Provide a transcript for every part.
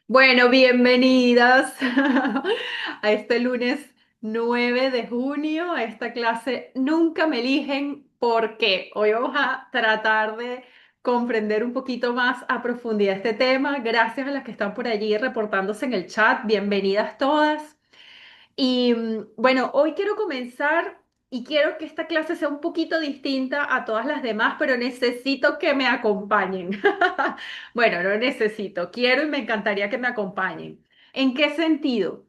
Bueno, bienvenidas a este lunes 9 de junio, a esta clase Nunca me eligen porque hoy vamos a tratar de comprender un poquito más a profundidad este tema. Gracias a las que están por allí reportándose en el chat. Bienvenidas todas. Y bueno, hoy quiero comenzar y quiero que esta clase sea un poquito distinta a todas las demás, pero necesito que me acompañen. Bueno, no necesito, quiero y me encantaría que me acompañen. ¿En qué sentido?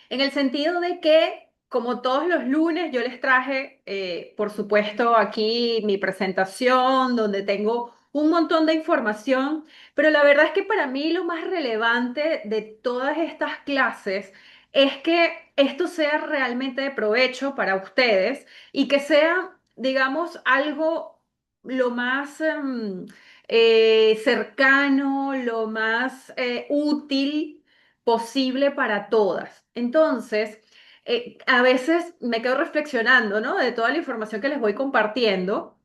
En el sentido de que, como todos los lunes, yo les traje, por supuesto, aquí mi presentación, donde tengo un montón de información, pero la verdad es que para mí lo más relevante de todas estas clases es que esto sea realmente de provecho para ustedes y que sea, digamos, algo lo más cercano, lo más útil posible para todas. Entonces, a veces me quedo reflexionando, ¿no? De toda la información que les voy compartiendo.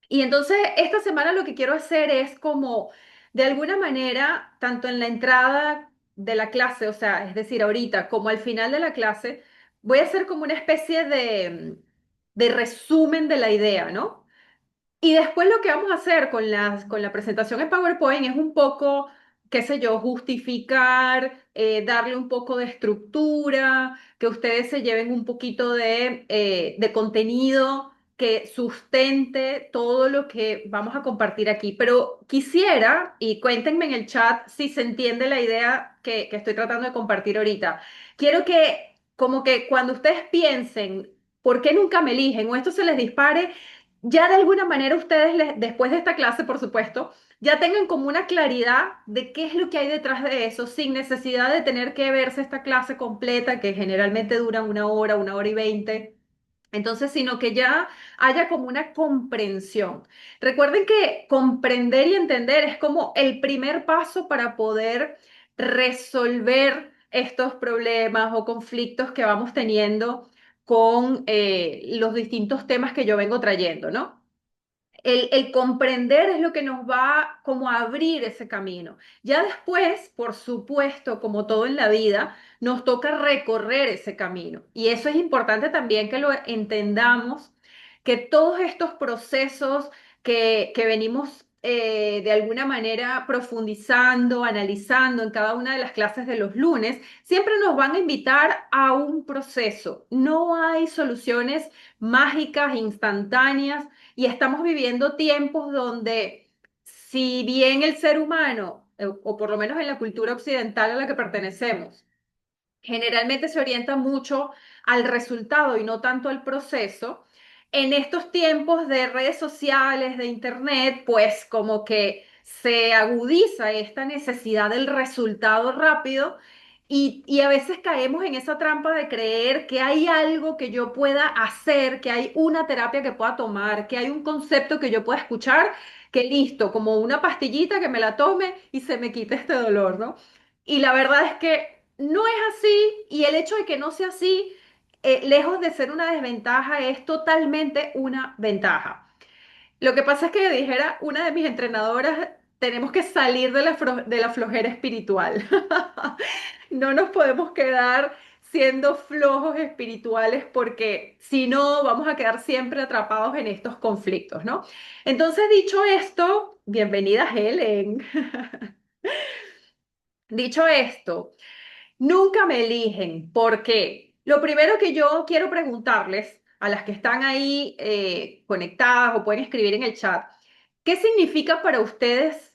Y entonces, esta semana lo que quiero hacer es como, de alguna manera, tanto en la entrada de la clase, o sea, es decir, ahorita, como al final de la clase, voy a hacer como una especie de resumen de la idea, ¿no? Y después lo que vamos a hacer con la presentación en PowerPoint es un poco, qué sé yo, justificar, darle un poco de estructura, que ustedes se lleven un poquito de contenido que sustente todo lo que vamos a compartir aquí. Pero quisiera, y cuéntenme en el chat si se entiende la idea que estoy tratando de compartir ahorita. Quiero que, como que cuando ustedes piensen, ¿por qué nunca me eligen? O esto se les dispare ya de alguna manera ustedes, después de esta clase, por supuesto, ya tengan como una claridad de qué es lo que hay detrás de eso, sin necesidad de tener que verse esta clase completa, que generalmente dura una hora y 20. Entonces, sino que ya haya como una comprensión. Recuerden que comprender y entender es como el primer paso para poder resolver estos problemas o conflictos que vamos teniendo con los distintos temas que yo vengo trayendo, ¿no? El comprender es lo que nos va como a abrir ese camino. Ya después, por supuesto, como todo en la vida, nos toca recorrer ese camino. Y eso es importante también que lo entendamos, que todos estos procesos que venimos de alguna manera profundizando, analizando en cada una de las clases de los lunes, siempre nos van a invitar a un proceso. No hay soluciones mágicas, instantáneas y estamos viviendo tiempos donde, si bien el ser humano, o por lo menos en la cultura occidental a la que pertenecemos, generalmente se orienta mucho al resultado y no tanto al proceso, en estos tiempos de redes sociales, de internet, pues como que se agudiza esta necesidad del resultado rápido y a veces caemos en esa trampa de creer que hay algo que yo pueda hacer, que hay una terapia que pueda tomar, que hay un concepto que yo pueda escuchar, que listo, como una pastillita que me la tome y se me quite este dolor, ¿no? Y la verdad es que no es así y el hecho de que no sea así, lejos de ser una desventaja, es totalmente una ventaja. Lo que pasa es que dijera una de mis entrenadoras, tenemos que salir de de la flojera espiritual. No nos podemos quedar siendo flojos espirituales porque si no vamos a quedar siempre atrapados en estos conflictos, ¿no? Entonces, dicho esto, bienvenida Helen. Dicho esto, nunca me eligen. ¿Por qué? Lo primero que yo quiero preguntarles a las que están ahí conectadas o pueden escribir en el chat, ¿qué significa para ustedes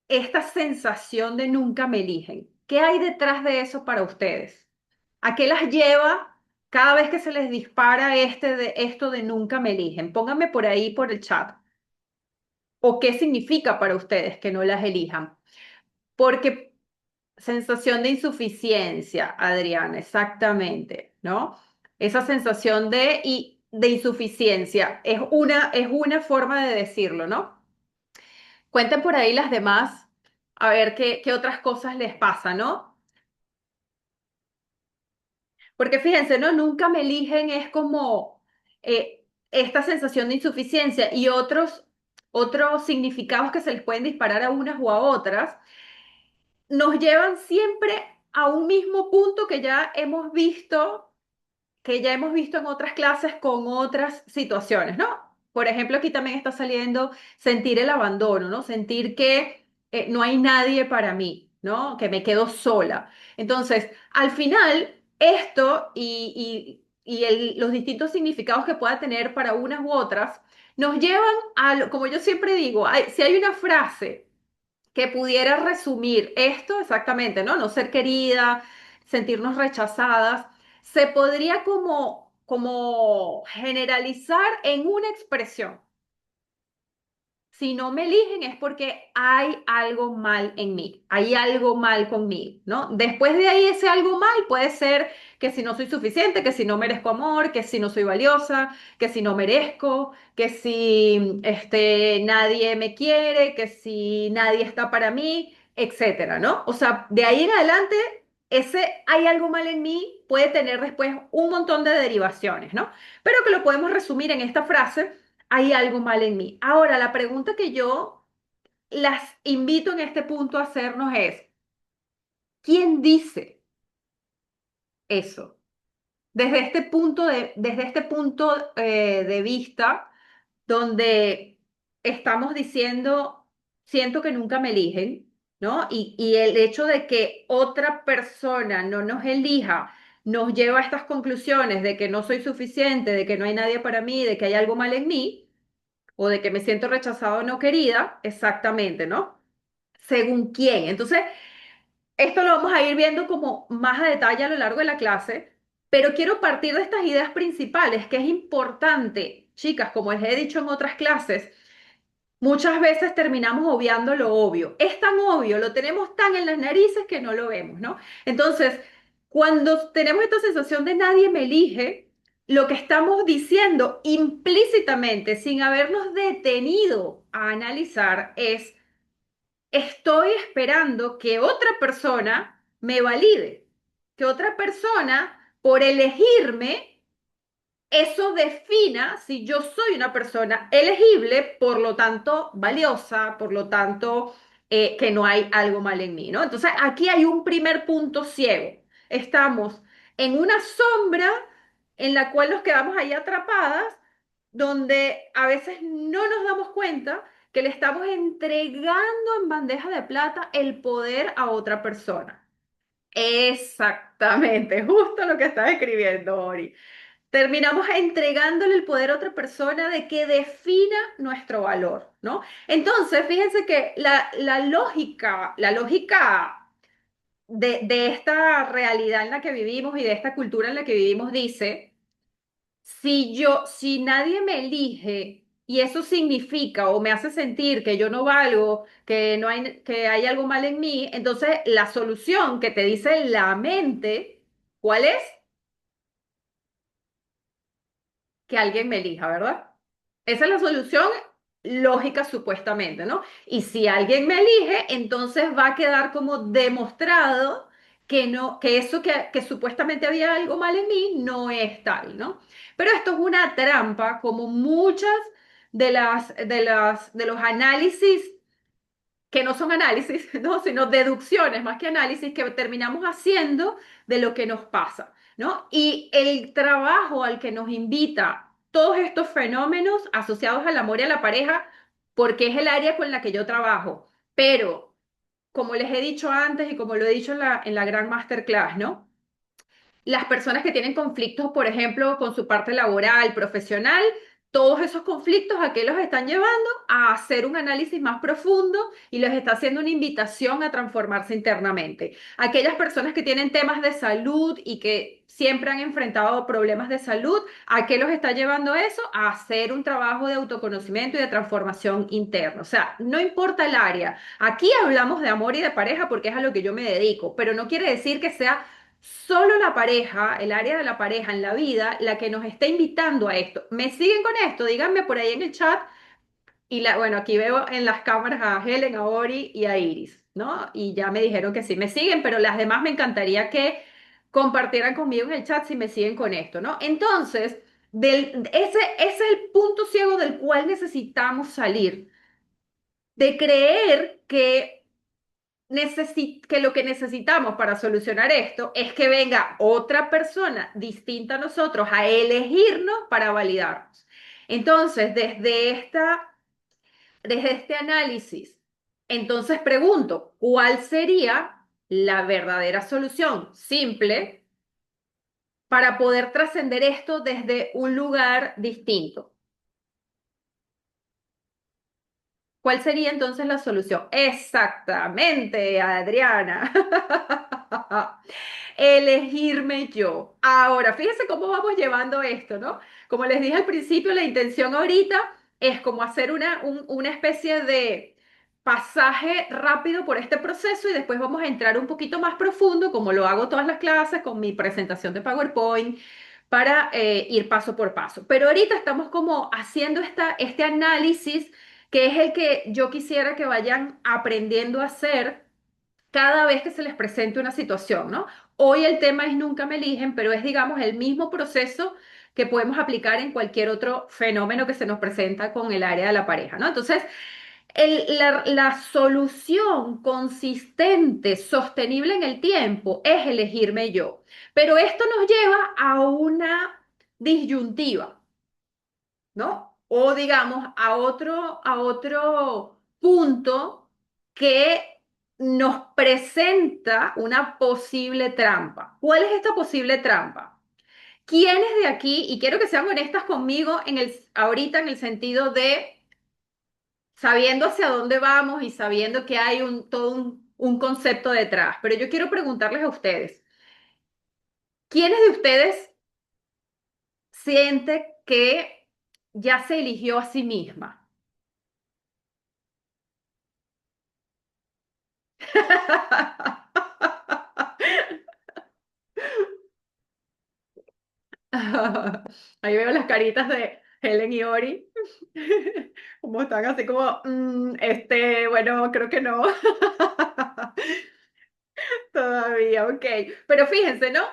esta sensación de nunca me eligen? ¿Qué hay detrás de eso para ustedes? ¿A qué las lleva cada vez que se les dispara esto de nunca me eligen? Pónganme por ahí por el chat. ¿O qué significa para ustedes que no las elijan? Porque sensación de insuficiencia, Adriana, exactamente, ¿no? Esa sensación de insuficiencia es una forma de decirlo, ¿no? Cuenten por ahí las demás, a ver qué otras cosas les pasa, ¿no? Porque fíjense, ¿no? Nunca me eligen, es como esta sensación de insuficiencia y otros significados que se les pueden disparar a unas o a otras. nos llevan siempre a un mismo punto que ya hemos visto en otras clases con otras situaciones, ¿no? Por ejemplo, aquí también está saliendo sentir el abandono, ¿no? Sentir que no hay nadie para mí, ¿no? Que me quedo sola. Entonces, al final, esto y los distintos significados que pueda tener para unas u otras, nos llevan como yo siempre digo, si hay una frase que pudiera resumir esto exactamente, ¿no? No ser querida, sentirnos rechazadas, se podría como generalizar en una expresión. Si no me eligen es porque hay algo mal en mí, hay algo mal conmigo, ¿no? Después de ahí ese algo mal puede ser que si no soy suficiente, que si no merezco amor, que si no soy valiosa, que si no merezco, que si nadie me quiere, que si nadie está para mí, etcétera, ¿no? O sea, de ahí en adelante ese hay algo mal en mí puede tener después un montón de derivaciones, ¿no? Pero que lo podemos resumir en esta frase: hay algo mal en mí. Ahora, la pregunta que yo las invito en este punto a hacernos es, ¿quién dice eso? Desde este punto de vista, donde estamos diciendo, siento que nunca me eligen, ¿no? Y el hecho de que otra persona no nos elija nos lleva a estas conclusiones de que no soy suficiente, de que no hay nadie para mí, de que hay algo mal en mí, o de que me siento rechazado o no querida, exactamente, ¿no? Según quién. Entonces, esto lo vamos a ir viendo como más a detalle a lo largo de la clase, pero quiero partir de estas ideas principales, que es importante, chicas, como les he dicho en otras clases, muchas veces terminamos obviando lo obvio. Es tan obvio, lo tenemos tan en las narices que no lo vemos, ¿no? Entonces, cuando tenemos esta sensación de nadie me elige, lo que estamos diciendo implícitamente, sin habernos detenido a analizar, es: estoy esperando que otra persona me valide, que otra persona, por elegirme, eso defina si yo soy una persona elegible, por lo tanto valiosa, por lo tanto que no hay algo mal en mí, ¿no? Entonces aquí hay un primer punto ciego. Estamos en una sombra en la cual nos quedamos ahí atrapadas, donde a veces no nos damos cuenta que le estamos entregando en bandeja de plata el poder a otra persona. Exactamente, justo lo que estás escribiendo, Ori. Terminamos entregándole el poder a otra persona de que defina nuestro valor, ¿no? Entonces, fíjense que la lógica de esta realidad en la que vivimos y de esta cultura en la que vivimos dice: si nadie me elige y eso significa o me hace sentir que yo no valgo, que hay algo mal en mí, entonces la solución que te dice la mente, ¿cuál es? Que alguien me elija, ¿verdad? Esa es la solución lógica supuestamente, ¿no? Y si alguien me elige, entonces va a quedar como demostrado que no, que eso que supuestamente había algo mal en mí no es tal, ¿no? Pero esto es una trampa, como muchas de los análisis que no son análisis, ¿no? Sino deducciones más que análisis que terminamos haciendo de lo que nos pasa, ¿no? Y el trabajo al que nos invita todos estos fenómenos asociados al amor y a la pareja, porque es el área con la que yo trabajo, pero como les he dicho antes y como lo he dicho en la gran masterclass, ¿no? Las personas que tienen conflictos, por ejemplo, con su parte laboral, profesional, todos esos conflictos, ¿a qué los están llevando? A hacer un análisis más profundo y les está haciendo una invitación a transformarse internamente. Aquellas personas que tienen temas de salud y que siempre han enfrentado problemas de salud, ¿a qué los está llevando eso? A hacer un trabajo de autoconocimiento y de transformación interna. O sea, no importa el área. Aquí hablamos de amor y de pareja porque es a lo que yo me dedico, pero no quiere decir que sea solo la pareja, el área de la pareja en la vida, la que nos está invitando a esto. ¿Me siguen con esto? Díganme por ahí en el chat. Bueno, aquí veo en las cámaras a Helen, a Ori y a Iris, ¿no? Y ya me dijeron que sí me siguen, pero las demás me encantaría que compartieran conmigo en el chat si me siguen con esto, ¿no? Entonces, ese es el punto ciego del cual necesitamos salir, de creer que que lo que necesitamos para solucionar esto es que venga otra persona distinta a nosotros a elegirnos para validarnos. Entonces, desde este análisis, entonces pregunto, ¿cuál sería la verdadera solución simple para poder trascender esto desde un lugar distinto? ¿Cuál sería entonces la solución? Exactamente, Adriana. Elegirme yo. Ahora, fíjense cómo vamos llevando esto, ¿no? Como les dije al principio, la intención ahorita es como hacer una especie de pasaje rápido por este proceso y después vamos a entrar un poquito más profundo, como lo hago todas las clases, con mi presentación de PowerPoint, para ir paso por paso. Pero ahorita estamos como haciendo este análisis que es el que yo quisiera que vayan aprendiendo a hacer cada vez que se les presente una situación, ¿no? Hoy el tema es nunca me eligen, pero es, digamos, el mismo proceso que podemos aplicar en cualquier otro fenómeno que se nos presenta con el área de la pareja, ¿no? Entonces, la solución consistente, sostenible en el tiempo, es elegirme yo. Pero esto nos lleva a una disyuntiva, ¿no? O digamos a otro punto que nos presenta una posible trampa. ¿Cuál es esta posible trampa? ¿Quiénes de aquí, y quiero que sean honestas conmigo ahorita en el sentido de sabiendo hacia dónde vamos y sabiendo que hay todo un concepto detrás, pero yo quiero preguntarles a ustedes, ¿quiénes de ustedes siente que ya se eligió a sí misma? Ahí veo las caritas de Helen y Ori. Como están así como, bueno, creo que no. Todavía, ok. Pero fíjense, ¿no?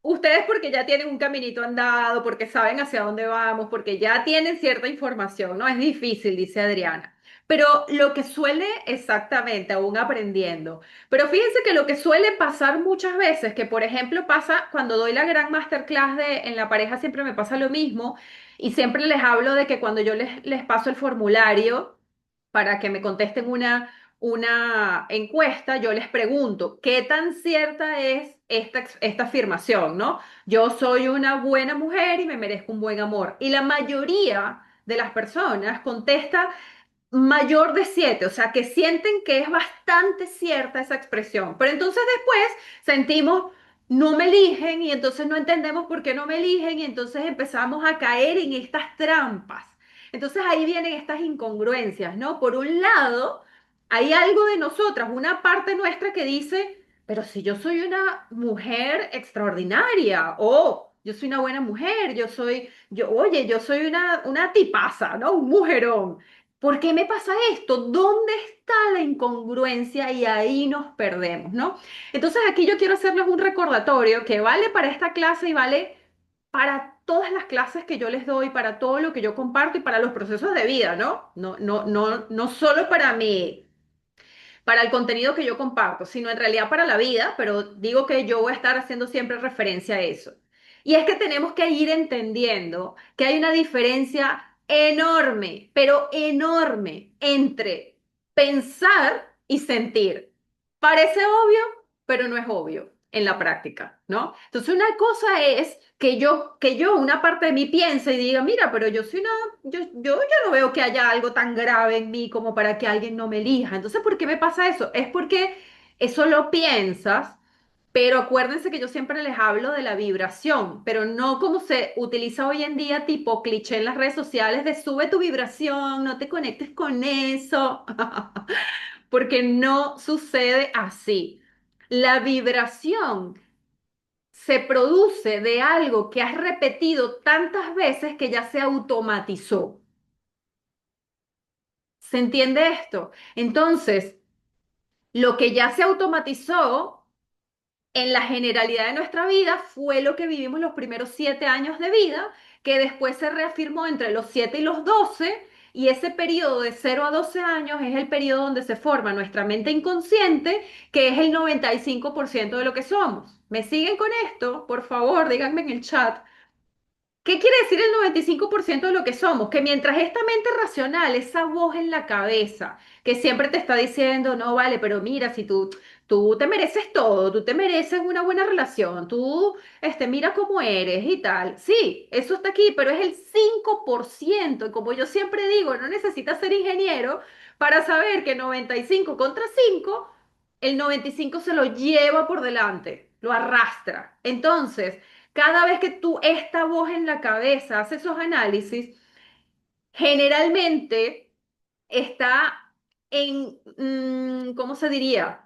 Ustedes porque ya tienen un caminito andado, porque saben hacia dónde vamos, porque ya tienen cierta información, ¿no? Es difícil, dice Adriana. Pero lo que suele, exactamente, aún aprendiendo. Pero fíjense que lo que suele pasar muchas veces, que por ejemplo pasa cuando doy la gran masterclass en la pareja, siempre me pasa lo mismo, y siempre les hablo de que cuando yo les paso el formulario para que me contesten una encuesta, yo les pregunto, ¿qué tan cierta es esta afirmación, ¿no? Yo soy una buena mujer y me merezco un buen amor. Y la mayoría de las personas contesta mayor de 7, o sea, que sienten que es bastante cierta esa expresión. Pero entonces después sentimos, no me eligen y entonces no entendemos por qué no me eligen y entonces empezamos a caer en estas trampas. Entonces ahí vienen estas incongruencias, ¿no? Por un lado, hay algo de nosotras, una parte nuestra que dice, pero si yo soy una mujer extraordinaria o yo soy una buena mujer, oye, yo soy una tipaza, ¿no? Un mujerón. ¿Por qué me pasa esto? ¿Dónde está la incongruencia? Y ahí nos perdemos, ¿no? Entonces aquí yo quiero hacerles un recordatorio que vale para esta clase y vale para todas las clases que yo les doy, para todo lo que yo comparto y para los procesos de vida, ¿no? No solo para el contenido que yo comparto, sino en realidad para la vida, pero digo que yo voy a estar haciendo siempre referencia a eso. Y es que tenemos que ir entendiendo que hay una diferencia enorme, pero enorme, entre pensar y sentir. Parece obvio, pero no es obvio en la práctica, ¿no? Entonces una cosa es que yo, una parte de mí piense y diga, mira, pero yo no veo que haya algo tan grave en mí como para que alguien no me elija. Entonces, ¿por qué me pasa eso? Es porque eso lo piensas, pero acuérdense que yo siempre les hablo de la vibración, pero no como se utiliza hoy en día, tipo cliché en las redes sociales de sube tu vibración, no te conectes con eso, porque no sucede así. La vibración se produce de algo que has repetido tantas veces que ya se automatizó. ¿Se entiende esto? Entonces, lo que ya se automatizó en la generalidad de nuestra vida fue lo que vivimos los primeros 7 años de vida, que después se reafirmó entre los 7 y los 12, y ese periodo de 0 a 12 años es el periodo donde se forma nuestra mente inconsciente, que es el 95% de lo que somos. ¿Me siguen con esto? Por favor, díganme en el chat. ¿Qué quiere decir el 95% de lo que somos? Que mientras esta mente racional, esa voz en la cabeza, que siempre te está diciendo, no, vale, pero mira, si tú te mereces todo, tú te mereces una buena relación, tú, mira cómo eres y tal. Sí, eso está aquí, pero es el 5%. Y como yo siempre digo, no necesitas ser ingeniero para saber que 95 contra 5, el 95 se lo lleva por delante, lo arrastra. Entonces, cada vez que tú, esta voz en la cabeza, hace esos análisis, generalmente está en, ¿cómo se diría?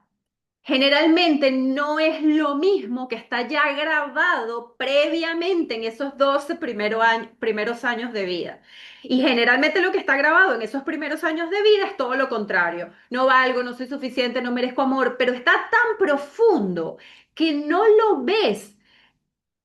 Generalmente no es lo mismo que está ya grabado previamente en esos 12 primeros años de vida. Y generalmente lo que está grabado en esos primeros años de vida es todo lo contrario. No valgo, no soy suficiente, no merezco amor, pero está tan profundo que no lo ves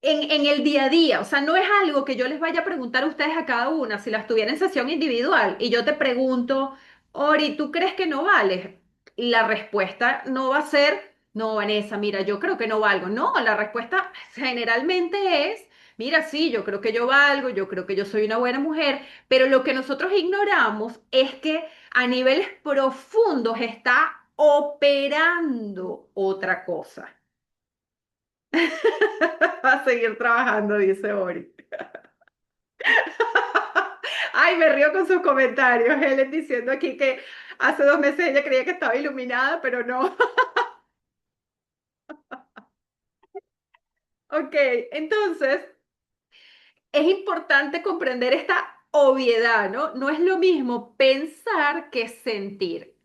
en el día a día. O sea, no es algo que yo les vaya a preguntar a ustedes a cada una si las tuviera en sesión individual y yo te pregunto, Ori, ¿tú crees que no vales? Y la respuesta no va a ser, no, Vanessa, mira, yo creo que no valgo. No, la respuesta generalmente es, mira, sí, yo creo que yo valgo, yo creo que yo soy una buena mujer, pero lo que nosotros ignoramos es que a niveles profundos está operando otra cosa. A seguir trabajando, dice Ori. Ay, me río con sus comentarios. Helen diciendo aquí que hace 2 meses ella creía que estaba iluminada, pero no. Ok, entonces es importante comprender esta obviedad, ¿no? No es lo mismo pensar que sentir.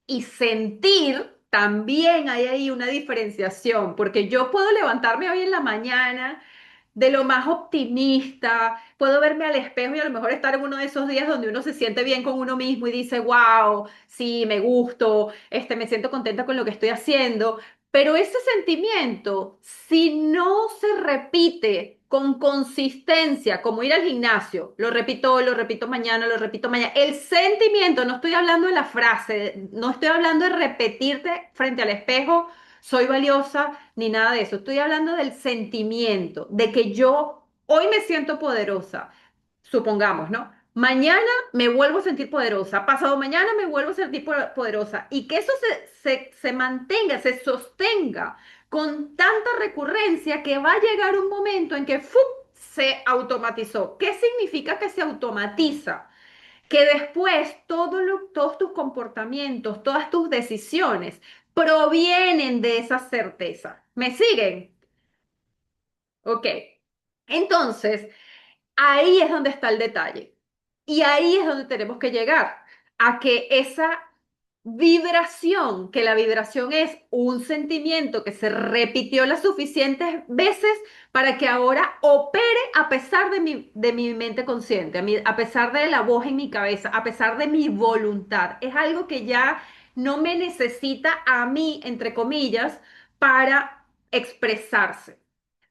Y sentir también hay ahí una diferenciación, porque yo puedo levantarme hoy en la mañana de lo más optimista, puedo verme al espejo y a lo mejor estar en uno de esos días donde uno se siente bien con uno mismo y dice, wow, sí, me gusto, me siento contenta con lo que estoy haciendo, pero ese sentimiento, si no se repite con consistencia, como ir al gimnasio, lo repito mañana, lo repito mañana, el sentimiento, no estoy hablando de la frase, no estoy hablando de repetirte frente al espejo, soy valiosa, ni nada de eso. Estoy hablando del sentimiento, de que yo hoy me siento poderosa, supongamos, ¿no? Mañana me vuelvo a sentir poderosa, pasado mañana me vuelvo a sentir poderosa y que eso se mantenga, se sostenga con tanta recurrencia que va a llegar un momento en que ¡fu! Se automatizó. ¿Qué significa que se automatiza? Que después todos tus comportamientos, todas tus decisiones provienen de esa certeza. ¿Me siguen? Ok. Entonces, ahí es donde está el detalle. Y ahí es donde tenemos que llegar, a que esa vibración, que la vibración es un sentimiento que se repitió las suficientes veces para que ahora opere a pesar de mi mente consciente, a pesar de la voz en mi cabeza, a pesar de mi voluntad. Es algo que ya no me necesita a mí, entre comillas, para expresarse.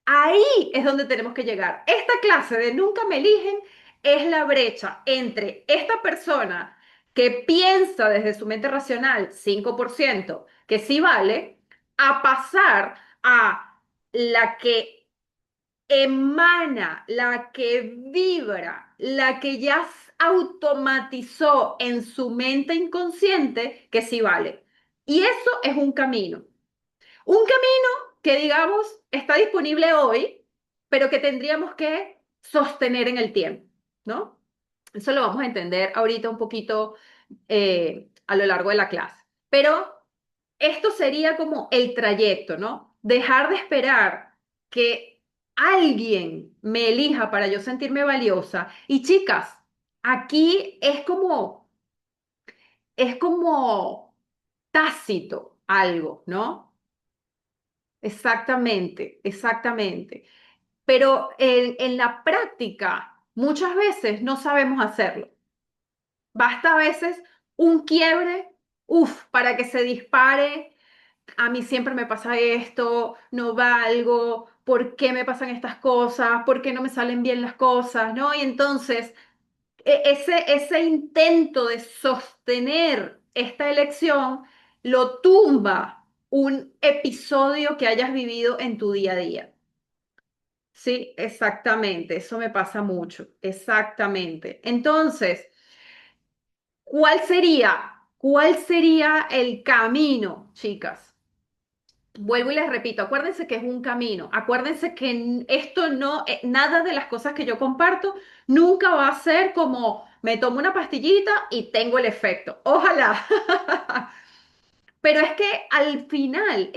Ahí es donde tenemos que llegar. Esta clase de nunca me eligen es la brecha entre esta persona que piensa desde su mente racional 5% que sí vale, a pasar a la que emana, la que vibra, la que ya automatizó en su mente inconsciente que sí vale. Y eso es un camino. Un camino que, digamos, está disponible hoy, pero que tendríamos que sostener en el tiempo, ¿no? Eso lo vamos a entender ahorita un poquito a lo largo de la clase. Pero esto sería como el trayecto, ¿no? Dejar de esperar que alguien me elija para yo sentirme valiosa. Y chicas, aquí es como tácito algo, ¿no? Exactamente, exactamente. Pero en la práctica muchas veces no sabemos hacerlo. Basta a veces un quiebre, uff, para que se dispare. A mí siempre me pasa esto, no valgo, ¿por qué me pasan estas cosas? ¿Por qué no me salen bien las cosas? ¿No? Y entonces ese intento de sostener esta elección lo tumba un episodio que hayas vivido en tu día a día. Sí, exactamente, eso me pasa mucho, exactamente. Entonces, ¿cuál sería el camino, chicas? Vuelvo y les repito, acuérdense que es un camino, acuérdense que esto no, nada de las cosas que yo comparto nunca va a ser como me tomo una pastillita y tengo el efecto. Ojalá. Pero es que al final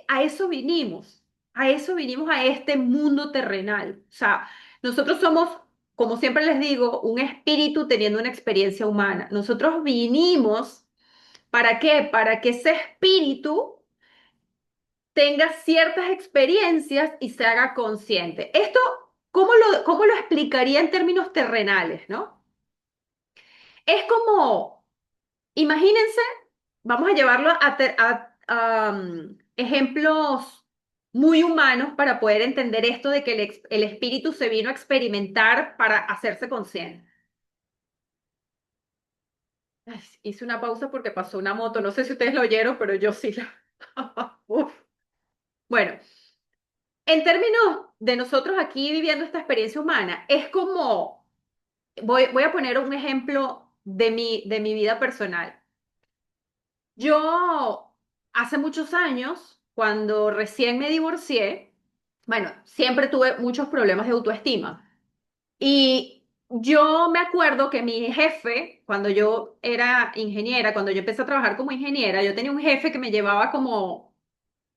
a eso vinimos a este mundo terrenal. O sea, nosotros somos, como siempre les digo, un espíritu teniendo una experiencia humana. Nosotros vinimos, ¿para qué? Para que ese espíritu tenga ciertas experiencias y se haga consciente. Esto, cómo lo explicaría en términos terrenales, ¿no? Es como, imagínense, vamos a llevarlo a ejemplos muy humanos para poder entender esto de que el espíritu se vino a experimentar para hacerse consciente. Ay, hice una pausa porque pasó una moto, no sé si ustedes lo oyeron, pero yo sí. Uf. Bueno, en términos de nosotros aquí viviendo esta experiencia humana, es como, voy a poner un ejemplo de mi vida personal. Yo, hace muchos años, cuando recién me divorcié, bueno, siempre tuve muchos problemas de autoestima. Y yo me acuerdo que mi jefe, cuando yo era ingeniera, cuando yo empecé a trabajar como ingeniera, yo tenía un jefe que me llevaba como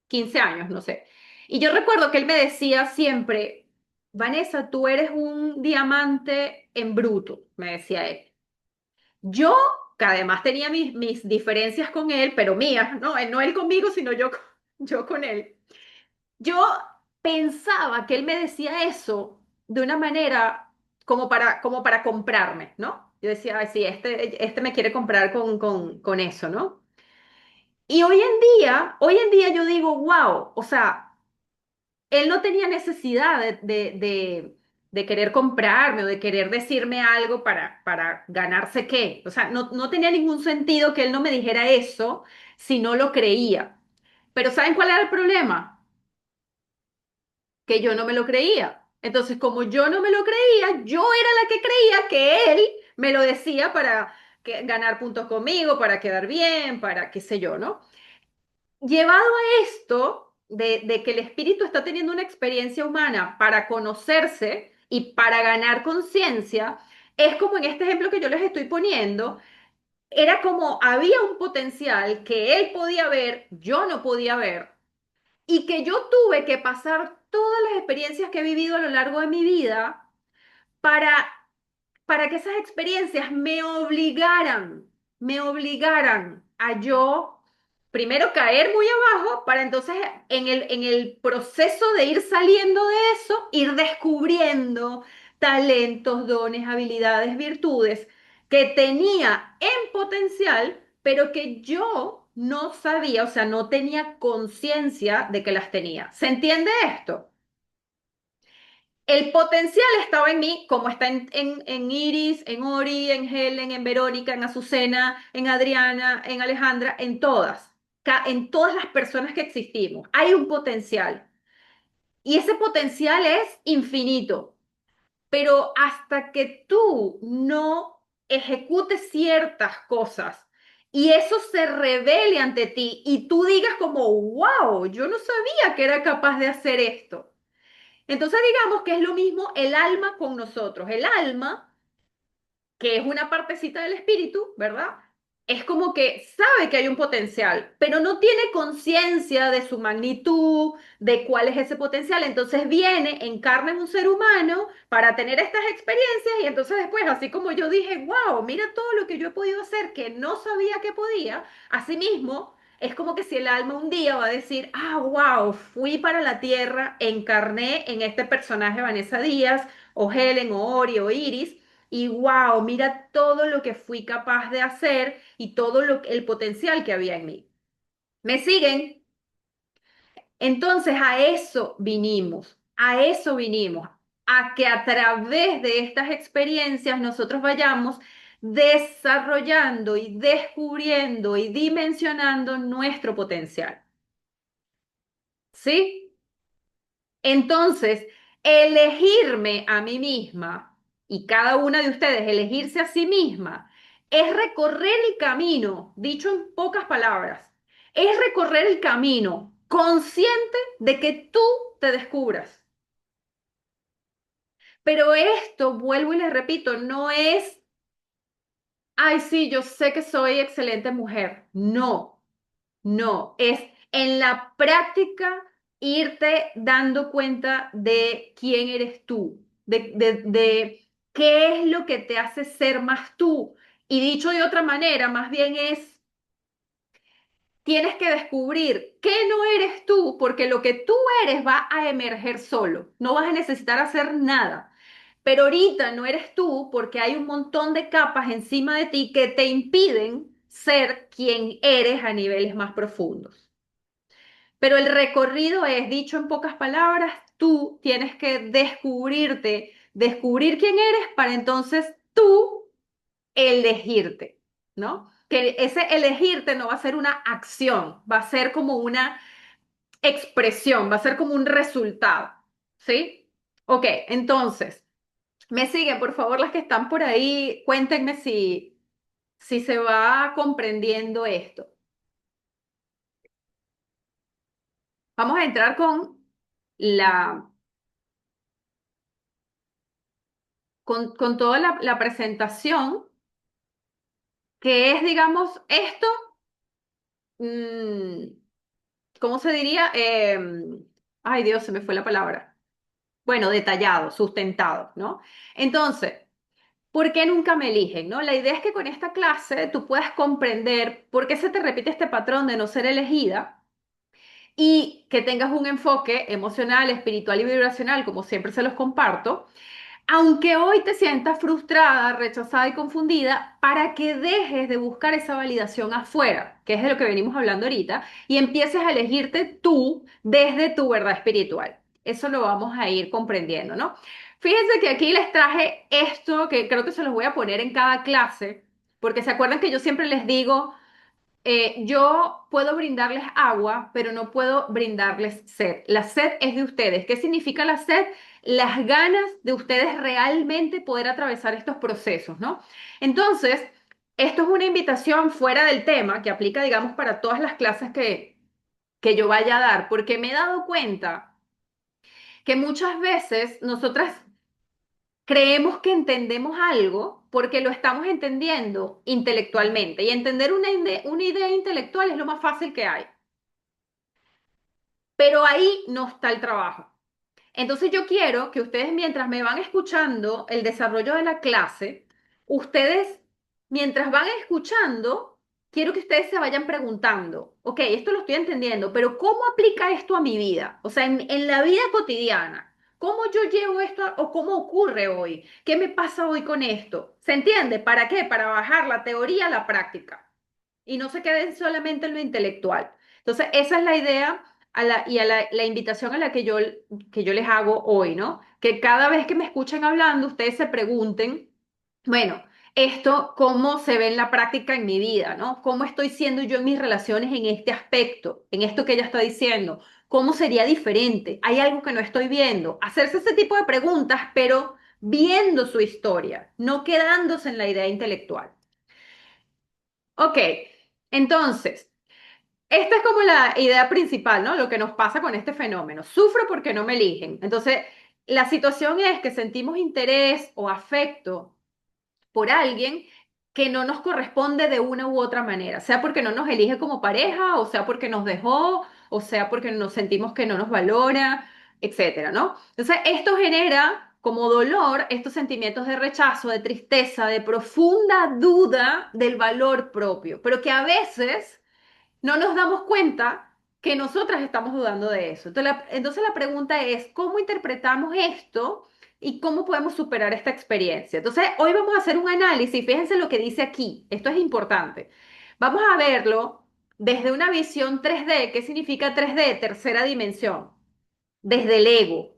15 años, no sé. Y yo recuerdo que él me decía siempre, Vanessa, tú eres un diamante en bruto, me decía él. Yo, que además tenía mis diferencias con él, pero mías, no, no él conmigo, sino yo, yo con él. Yo pensaba que él me decía eso de una manera como para comprarme, ¿no? Yo decía, "Ay, sí, este me quiere comprar con eso, ¿no? Y hoy en día yo digo, wow, o sea, él no tenía necesidad de querer comprarme o de querer decirme algo para ganarse qué. O sea, no tenía ningún sentido que él no me dijera eso si no lo creía. Pero ¿saben cuál era el problema? Que yo no me lo creía. Entonces, como yo no me lo creía, yo era la que creía que él me lo decía para ganar puntos conmigo, para quedar bien, para qué sé yo, ¿no? Llevado a esto de que el espíritu está teniendo una experiencia humana para conocerse y para ganar conciencia, es como en este ejemplo que yo les estoy poniendo, era como había un potencial que él podía ver, yo no podía ver, y que yo tuve que pasar todas las experiencias que he vivido a lo largo de mi vida para que esas experiencias me obligaran a yo primero caer muy abajo para entonces en el proceso de ir saliendo de eso, ir descubriendo talentos, dones, habilidades, virtudes que tenía en potencial, pero que yo no sabía, o sea, no tenía conciencia de que las tenía. ¿Se entiende esto? El potencial estaba en mí, como está en Iris, en Ori, en Helen, en Verónica, en Azucena, en Adriana, en Alejandra, en todas, en todas las personas que existimos. Hay un potencial y ese potencial es infinito, pero hasta que tú no ejecutes ciertas cosas y eso se revele ante ti y tú digas como, wow, yo no sabía que era capaz de hacer esto. Entonces digamos que es lo mismo el alma con nosotros. El alma, que es una partecita del espíritu, ¿verdad? Es como que sabe que hay un potencial, pero no tiene conciencia de su magnitud, de cuál es ese potencial. Entonces viene, encarna en un ser humano para tener estas experiencias y entonces después, así como yo dije, wow, mira todo lo que yo he podido hacer que no sabía que podía, asimismo, es como que si el alma un día va a decir, ah, wow, fui para la tierra, encarné en este personaje Vanessa Díaz, o Helen, o Ori, o Iris y wow, mira todo lo que fui capaz de hacer y todo el potencial que había en mí. ¿Me siguen? Entonces a eso vinimos, a eso vinimos. a que a través de estas experiencias nosotros vayamos desarrollando y descubriendo y dimensionando nuestro potencial. ¿Sí? Entonces, elegirme a mí misma y cada una de ustedes elegirse a sí misma es recorrer el camino, dicho en pocas palabras, es recorrer el camino consciente de que tú te descubras. Pero esto, vuelvo y les repito, no es, ay, sí, yo sé que soy excelente mujer. No, no, es en la práctica irte dando cuenta de quién eres tú, de qué es lo que te hace ser más tú. Y dicho de otra manera, más bien es, tienes que descubrir qué no eres tú, porque lo que tú eres va a emerger solo, no vas a necesitar hacer nada. Pero ahorita no eres tú porque hay un montón de capas encima de ti que te impiden ser quien eres a niveles más profundos. Pero el recorrido es, dicho en pocas palabras, tú tienes que descubrirte, descubrir quién eres para entonces tú elegirte, ¿no? Que ese elegirte no va a ser una acción, va a ser como una expresión, va a ser como un resultado, ¿sí? Ok, entonces, me siguen, por favor, las que están por ahí, cuéntenme si se va comprendiendo esto. Vamos a entrar la, con toda la presentación, que es, digamos, esto, mm, ¿cómo se diría? Ay, Dios, se me fue la palabra. Bueno, detallado, sustentado, ¿no? Entonces, ¿por qué nunca me eligen, no? La idea es que con esta clase tú puedas comprender por qué se te repite este patrón de no ser elegida y que tengas un enfoque emocional, espiritual y vibracional, como siempre se los comparto, aunque hoy te sientas frustrada, rechazada y confundida, para que dejes de buscar esa validación afuera, que es de lo que venimos hablando ahorita, y empieces a elegirte tú desde tu verdad espiritual. Eso lo vamos a ir comprendiendo, ¿no? Fíjense que aquí les traje esto, que creo que se los voy a poner en cada clase, porque se acuerdan que yo siempre les digo, yo puedo brindarles agua, pero no puedo brindarles sed. La sed es de ustedes. ¿Qué significa la sed? Las ganas de ustedes realmente poder atravesar estos procesos, ¿no? Entonces, esto es una invitación fuera del tema que aplica, digamos, para todas las clases que yo vaya a dar, porque me he dado cuenta que muchas veces nosotras creemos que entendemos algo porque lo estamos entendiendo intelectualmente. Y entender una idea intelectual es lo más fácil que hay. Pero ahí no está el trabajo. Entonces yo quiero que ustedes, mientras me van escuchando el desarrollo de la clase, ustedes, mientras van escuchando, quiero que ustedes se vayan preguntando, ok, esto lo estoy entendiendo, pero ¿cómo aplica esto a mi vida? O sea, en la vida cotidiana. ¿Cómo yo llevo esto o cómo ocurre hoy? ¿Qué me pasa hoy con esto? ¿Se entiende? ¿Para qué? Para bajar la teoría a la práctica y no se queden solamente en lo intelectual. Entonces, esa es la idea la invitación a la que yo les hago hoy, ¿no? Que cada vez que me escuchen hablando, ustedes se pregunten, bueno, esto, ¿cómo se ve en la práctica en mi vida, ¿no? ¿Cómo estoy siendo yo en mis relaciones en este aspecto, en esto que ella está diciendo? ¿Cómo sería diferente? ¿Hay algo que no estoy viendo? Hacerse ese tipo de preguntas, pero viendo su historia, no quedándose en la idea intelectual. Ok, entonces, esta es como la idea principal, ¿no? Lo que nos pasa con este fenómeno. Sufro porque no me eligen. Entonces, la situación es que sentimos interés o afecto por alguien que no nos corresponde de una u otra manera, sea porque no nos elige como pareja, o sea porque nos dejó, o sea porque nos sentimos que no nos valora, etcétera, ¿no? Entonces, esto genera como dolor estos sentimientos de rechazo, de tristeza, de profunda duda del valor propio, pero que a veces no nos damos cuenta que nosotras estamos dudando de eso. Entonces la pregunta es, ¿cómo interpretamos esto y cómo podemos superar esta experiencia? Entonces, hoy vamos a hacer un análisis, fíjense lo que dice aquí, esto es importante. Vamos a verlo desde una visión 3D. ¿Qué significa 3D? Tercera dimensión, desde el ego.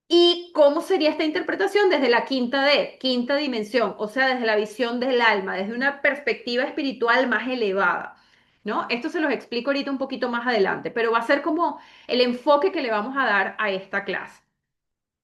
¿Y cómo sería esta interpretación desde la quinta dimensión, o sea, desde la visión del alma, desde una perspectiva espiritual más elevada? ¿No? Esto se los explico ahorita un poquito más adelante, pero va a ser como el enfoque que le vamos a dar a esta clase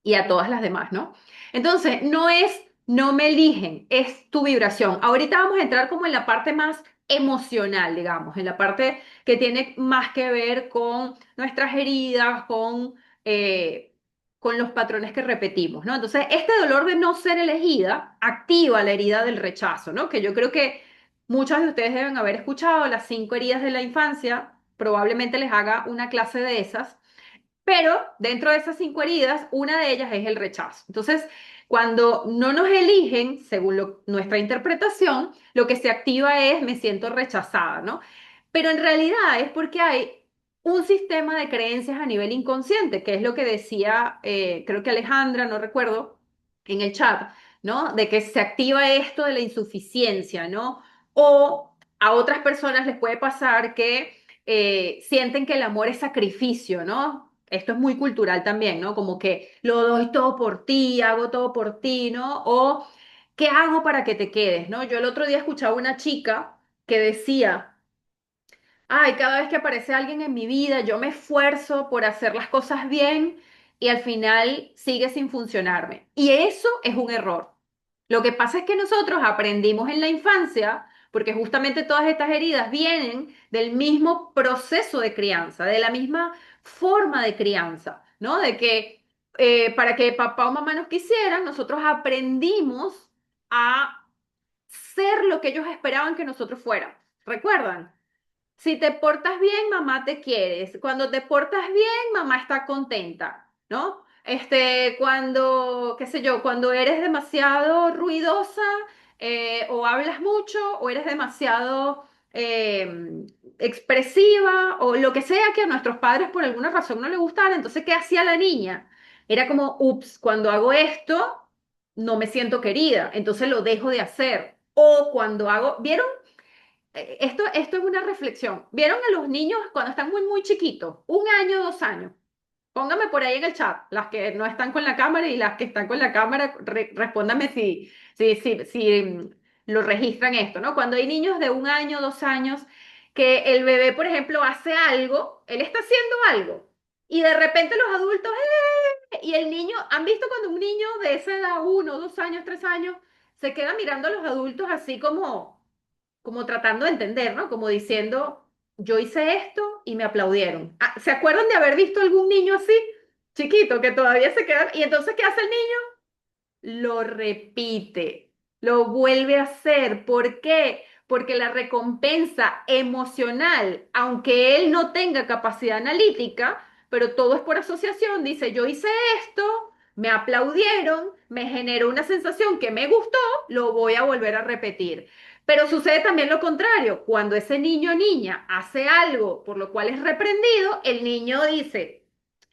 y a todas las demás, ¿no? Entonces, no es, no me eligen, es tu vibración. Ahorita vamos a entrar como en la parte más emocional, digamos, en la parte que tiene más que ver con nuestras heridas, con los patrones que repetimos, ¿no? Entonces, este dolor de no ser elegida activa la herida del rechazo, ¿no? Que yo creo que muchos de ustedes deben haber escuchado las 5 heridas de la infancia, probablemente les haga una clase de esas. Pero dentro de esas 5 heridas, una de ellas es el rechazo. Entonces, cuando no nos eligen, según nuestra interpretación, lo que se activa es me siento rechazada, ¿no? Pero en realidad es porque hay un sistema de creencias a nivel inconsciente, que es lo que decía, creo que Alejandra, no recuerdo, en el chat, ¿no? De que se activa esto de la insuficiencia, ¿no? O a otras personas les puede pasar que sienten que el amor es sacrificio, ¿no? Esto es muy cultural también, ¿no? Como que lo doy todo por ti, hago todo por ti, ¿no? O ¿qué hago para que te quedes, ¿no? Yo el otro día escuchaba una chica que decía, ay, cada vez que aparece alguien en mi vida, yo me esfuerzo por hacer las cosas bien y al final sigue sin funcionarme. Y eso es un error. Lo que pasa es que nosotros aprendimos en la infancia, porque justamente todas estas heridas vienen del mismo proceso de crianza, de la misma forma de crianza, ¿no? De que para que papá o mamá nos quisieran, nosotros aprendimos a ser lo que ellos esperaban que nosotros fuéramos. ¿Recuerdan? Si te portas bien, mamá te quiere. Cuando te portas bien, mamá está contenta, ¿no? Cuando, qué sé yo, cuando eres demasiado ruidosa o hablas mucho o eres demasiado expresiva o lo que sea que a nuestros padres por alguna razón no les gustara, entonces, ¿qué hacía la niña? Era como, ups, cuando hago esto, no me siento querida, entonces lo dejo de hacer. O cuando hago, ¿vieron? Esto es una reflexión. ¿Vieron a los niños cuando están muy, muy chiquitos? 1 año, 2 años. Póngame por ahí en el chat, las que no están con la cámara y las que están con la cámara, respóndame si lo registran esto, ¿no? Cuando hay niños de 1 año, 2 años, que el bebé, por ejemplo, hace algo, él está haciendo algo, y de repente los adultos, y el niño, ¿han visto cuando un niño de esa edad, 1, 2 años, 3 años, se queda mirando a los adultos así como tratando de entender, ¿no? Como diciendo, yo hice esto y me aplaudieron. Ah, ¿se acuerdan de haber visto algún niño así, chiquito, que todavía se queda? Y entonces, ¿qué hace el niño? Lo repite, lo vuelve a hacer. ¿Por qué? Porque la recompensa emocional, aunque él no tenga capacidad analítica, pero todo es por asociación, dice, yo hice esto, me aplaudieron, me generó una sensación que me gustó, lo voy a volver a repetir. Pero sucede también lo contrario, cuando ese niño o niña hace algo por lo cual es reprendido, el niño dice,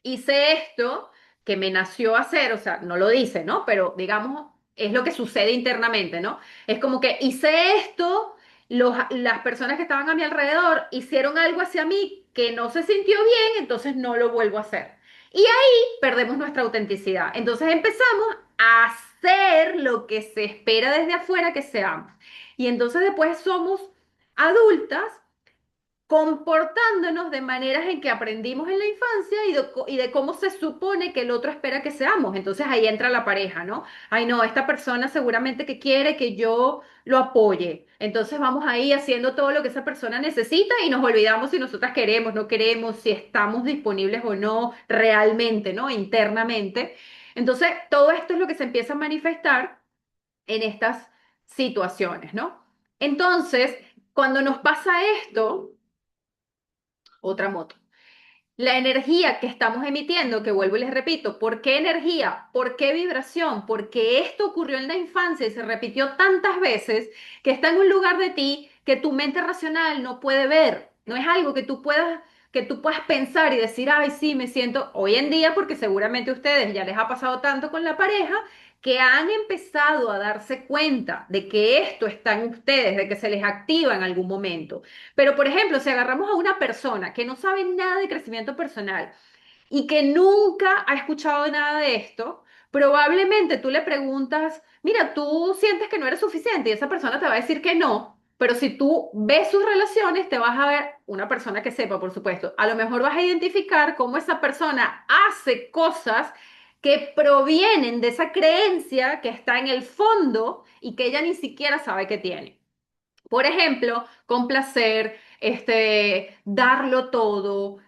hice esto que me nació hacer, o sea, no lo dice, ¿no? Pero digamos, es lo que sucede internamente, ¿no? Es como que hice esto, las personas que estaban a mi alrededor hicieron algo hacia mí que no se sintió bien, entonces no lo vuelvo a hacer. Y ahí perdemos nuestra autenticidad. Entonces empezamos a hacer lo que se espera desde afuera que seamos. Y entonces después somos adultas comportándonos de maneras en que aprendimos en la infancia y de cómo se supone que el otro espera que seamos. Entonces ahí entra la pareja, ¿no? Ay, no, esta persona seguramente que quiere que yo lo apoye. Entonces vamos ahí haciendo todo lo que esa persona necesita y nos olvidamos si nosotras queremos, no queremos, si estamos disponibles o no realmente, ¿no? Internamente. Entonces, todo esto es lo que se empieza a manifestar en estas situaciones, ¿no? Entonces, cuando nos pasa esto, otra moto. La energía que estamos emitiendo, que vuelvo y les repito, ¿por qué energía? ¿Por qué vibración? Porque esto ocurrió en la infancia y se repitió tantas veces que está en un lugar de ti que tu mente racional no puede ver. No es algo que tú puedas pensar y decir, ay, sí, me siento hoy en día, porque seguramente a ustedes ya les ha pasado tanto con la pareja, que han empezado a darse cuenta de que esto está en ustedes, de que se les activa en algún momento. Pero, por ejemplo, si agarramos a una persona que no sabe nada de crecimiento personal y que nunca ha escuchado nada de esto, probablemente tú le preguntas, mira, tú sientes que no eres suficiente y esa persona te va a decir que no, pero si tú ves sus relaciones, te vas a ver una persona que sepa, por supuesto, a lo mejor vas a identificar cómo esa persona hace cosas que provienen de esa creencia que está en el fondo y que ella ni siquiera sabe que tiene. Por ejemplo, complacer, darlo todo,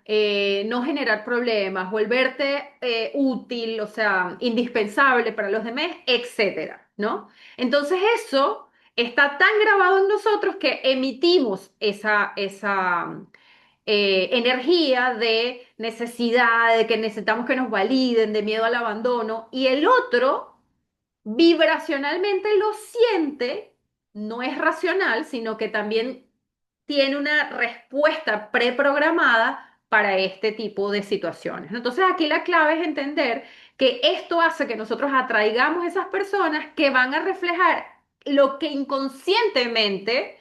no generar problemas, volverte útil, o sea, indispensable para los demás, etcétera, ¿no? Entonces eso está tan grabado en nosotros que emitimos esa energía de necesidad, de que necesitamos que nos validen, de miedo al abandono, y el otro vibracionalmente lo siente, no es racional, sino que también tiene una respuesta preprogramada para este tipo de situaciones. Entonces aquí la clave es entender que esto hace que nosotros atraigamos esas personas que van a reflejar lo que inconscientemente,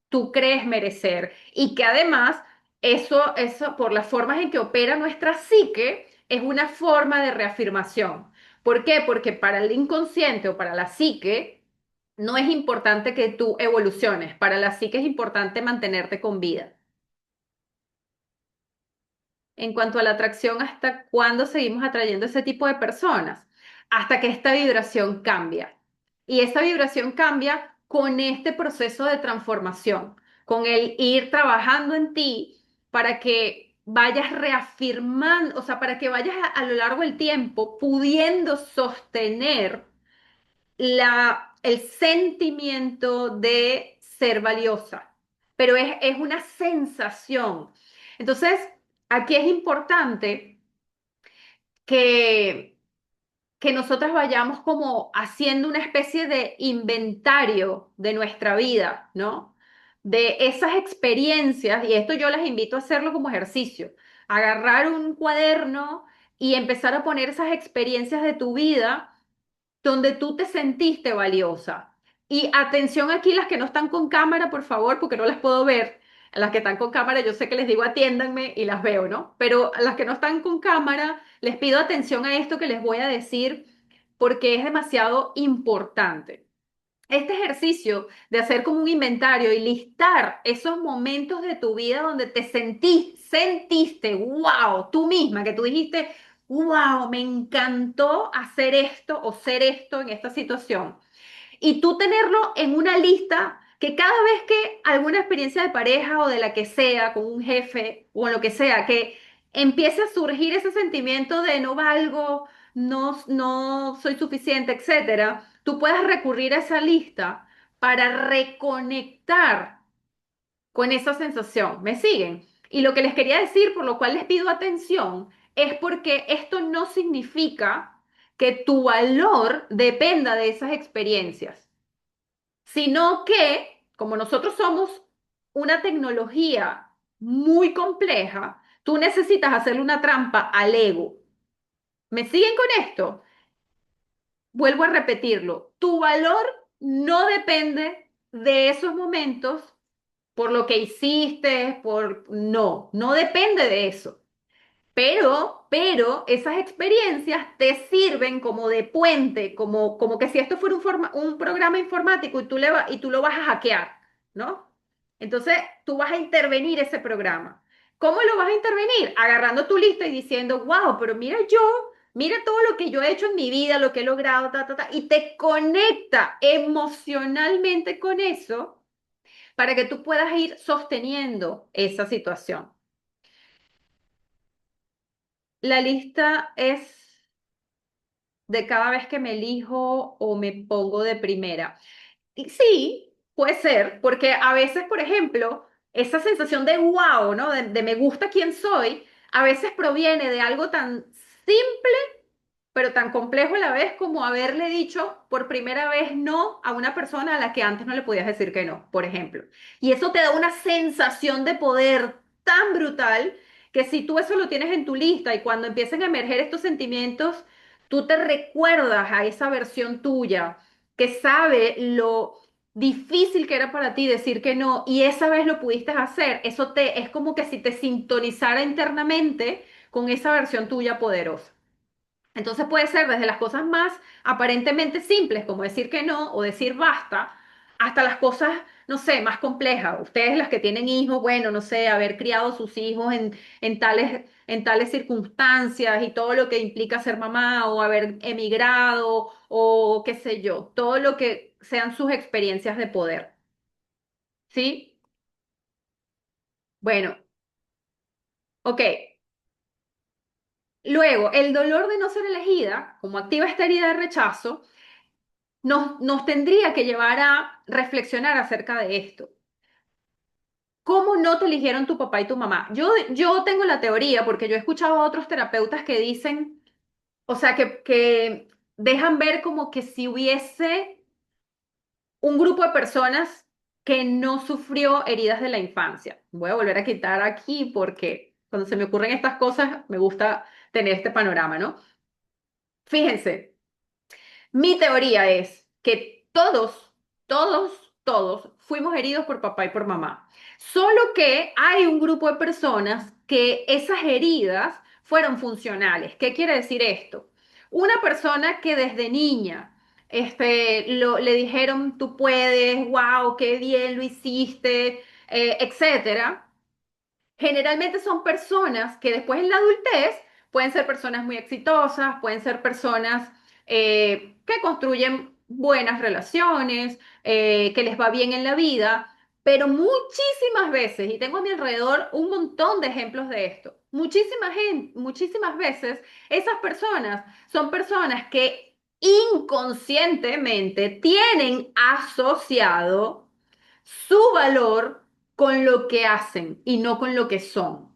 tú crees merecer y que además eso por las formas en que opera nuestra psique, es una forma de reafirmación. ¿Por qué? Porque para el inconsciente o para la psique no es importante que tú evoluciones, para la psique es importante mantenerte con vida. En cuanto a la atracción, ¿hasta cuándo seguimos atrayendo ese tipo de personas? Hasta que esta vibración cambia. Y esta vibración cambia con este proceso de transformación, con el ir trabajando en ti para que vayas reafirmando, o sea, para que vayas a lo largo del tiempo pudiendo sostener el sentimiento de ser valiosa, pero es una sensación. Entonces, aquí es importante que, que nosotras vayamos como haciendo una especie de inventario de nuestra vida, ¿no? De esas experiencias, y esto yo las invito a hacerlo como ejercicio, agarrar un cuaderno y empezar a poner esas experiencias de tu vida donde tú te sentiste valiosa. Y atención aquí, las que no están con cámara, por favor, porque no las puedo ver. A las que están con cámara, yo sé que les digo atiéndanme y las veo, ¿no? Pero a las que no están con cámara, les pido atención a esto que les voy a decir porque es demasiado importante. Este ejercicio de hacer como un inventario y listar esos momentos de tu vida donde te sentiste, wow, tú misma, que tú dijiste, wow, me encantó hacer esto o ser esto en esta situación y tú tenerlo en una lista que cada vez que alguna experiencia de pareja o de la que sea, con un jefe o lo que sea, que empiece a surgir ese sentimiento de no valgo, no soy suficiente, etcétera, tú puedas recurrir a esa lista para reconectar con esa sensación. ¿Me siguen? Y lo que les quería decir, por lo cual les pido atención, es porque esto no significa que tu valor dependa de esas experiencias, sino que como nosotros somos una tecnología muy compleja, tú necesitas hacerle una trampa al ego. ¿Me siguen con esto? Vuelvo a repetirlo. Tu valor no depende de esos momentos por lo que hiciste, no depende de eso. Pero esas experiencias te sirven como de puente, como que si esto fuera un programa informático y tú lo vas a hackear, ¿no? Entonces tú vas a intervenir ese programa. ¿Cómo lo vas a intervenir? Agarrando tu lista y diciendo, wow, pero mira yo, mira todo lo que yo he hecho en mi vida, lo que he logrado, y te conecta emocionalmente con eso para que tú puedas ir sosteniendo esa situación. La lista es de cada vez que me elijo o me pongo de primera. Y sí, puede ser, porque a veces, por ejemplo, esa sensación de wow, ¿no? De me gusta quién soy, a veces proviene de algo tan simple pero tan complejo a la vez como haberle dicho por primera vez no a una persona a la que antes no le podías decir que no, por ejemplo. Y eso te da una sensación de poder tan brutal que si tú eso lo tienes en tu lista y cuando empiecen a emerger estos sentimientos, tú te recuerdas a esa versión tuya que sabe difícil que era para ti decir que no y esa vez lo pudiste hacer, eso te es como que si te sintonizara internamente con esa versión tuya poderosa. Entonces puede ser desde las cosas más aparentemente simples, como decir que no o decir basta, hasta las cosas, no sé, más complejas. Ustedes las que tienen hijos, bueno, no sé, haber criado sus hijos en tales circunstancias y todo lo que implica ser mamá o haber emigrado o qué sé yo, todo lo que sean sus experiencias de poder. ¿Sí? Bueno, ok. Luego, el dolor de no ser elegida, como activa esta herida de rechazo, nos tendría que llevar a reflexionar acerca de esto. ¿Cómo no te eligieron tu papá y tu mamá? Yo tengo la teoría, porque yo he escuchado a otros terapeutas que dicen, o sea, que dejan ver como que si hubiese un grupo de personas que no sufrió heridas de la infancia. Voy a volver a quitar aquí porque cuando se me ocurren estas cosas me gusta tener este panorama, ¿no? Fíjense. Mi teoría es que todos fuimos heridos por papá y por mamá. Solo que hay un grupo de personas que esas heridas fueron funcionales. ¿Qué quiere decir esto? Una persona que desde niña le dijeron, tú puedes, wow, qué bien lo hiciste, etcétera. Generalmente son personas que después en la adultez pueden ser personas muy exitosas, pueden ser personas que construyen buenas relaciones, que les va bien en la vida, pero muchísimas veces, y tengo a mi alrededor un montón de ejemplos de esto, muchísimas veces esas personas son personas que inconscientemente tienen asociado su valor con lo que hacen y no con lo que son.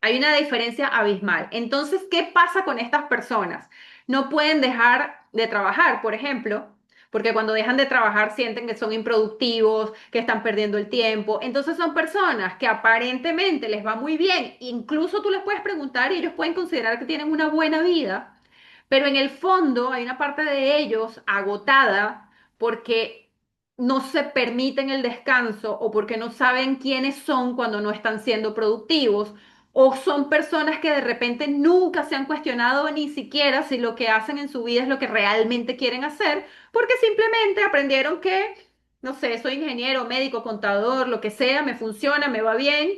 Hay una diferencia abismal. Entonces, ¿qué pasa con estas personas? No pueden dejar de trabajar, por ejemplo, porque cuando dejan de trabajar sienten que son improductivos, que están perdiendo el tiempo. Entonces son personas que aparentemente les va muy bien. Incluso tú les puedes preguntar y ellos pueden considerar que tienen una buena vida, pero en el fondo hay una parte de ellos agotada porque no se permiten el descanso o porque no saben quiénes son cuando no están siendo productivos o son personas que de repente nunca se han cuestionado ni siquiera si lo que hacen en su vida es lo que realmente quieren hacer, porque simplemente aprendieron que, no sé, soy ingeniero, médico, contador, lo que sea, me funciona, me va bien,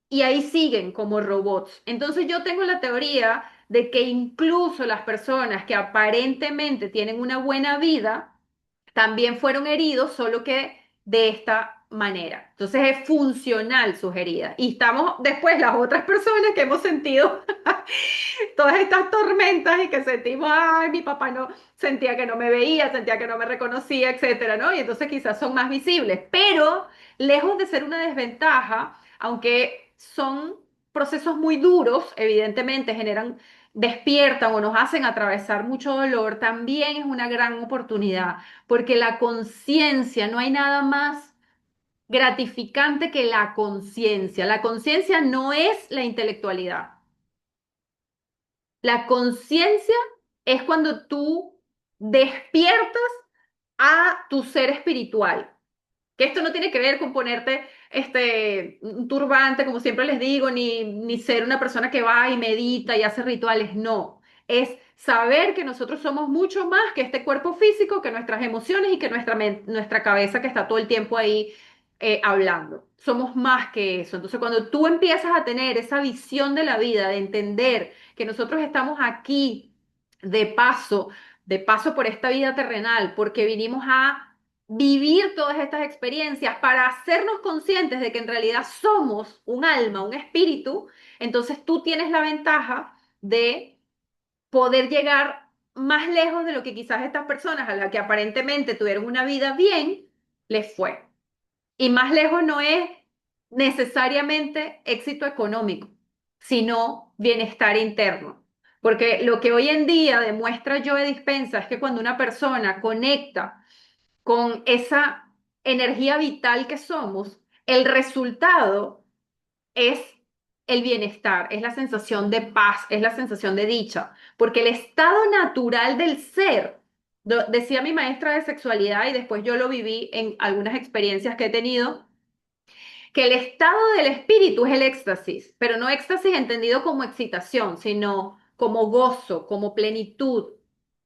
y ahí siguen como robots. Entonces yo tengo la teoría de que incluso las personas que aparentemente tienen una buena vida, también fueron heridos, solo que de esta manera. Entonces es funcional sus heridas. Y estamos después las otras personas que hemos sentido todas estas tormentas y que sentimos, ay, mi papá no sentía que no me veía, sentía que no me reconocía, etcétera, ¿no? Y entonces quizás son más visibles, pero lejos de ser una desventaja, aunque son procesos muy duros, evidentemente despiertan o nos hacen atravesar mucho dolor, también es una gran oportunidad, porque la conciencia, no hay nada más gratificante que la conciencia. La conciencia no es la intelectualidad. La conciencia es cuando tú despiertas a tu ser espiritual. Que esto no tiene que ver con ponerte un turbante, como siempre les digo, ni ser una persona que va y medita y hace rituales. No. Es saber que nosotros somos mucho más que este cuerpo físico, que nuestras emociones y que nuestra cabeza que está todo el tiempo ahí hablando. Somos más que eso. Entonces, cuando tú empiezas a tener esa visión de la vida, de entender que nosotros estamos aquí de paso, de paso por esta vida terrenal, porque vinimos a vivir todas estas experiencias para hacernos conscientes de que en realidad somos un alma, un espíritu, entonces tú tienes la ventaja de poder llegar más lejos de lo que quizás estas personas a las que aparentemente tuvieron una vida bien, les fue. Y más lejos no es necesariamente éxito económico, sino bienestar interno. Porque lo que hoy en día demuestra Joe Dispenza es que cuando una persona conecta con esa energía vital que somos, el resultado es el bienestar, es la sensación de paz, es la sensación de dicha, porque el estado natural del ser Decía mi maestra de sexualidad y después yo lo viví en algunas experiencias que he tenido, que el estado del espíritu es el éxtasis, pero no éxtasis entendido como excitación, sino como gozo, como plenitud.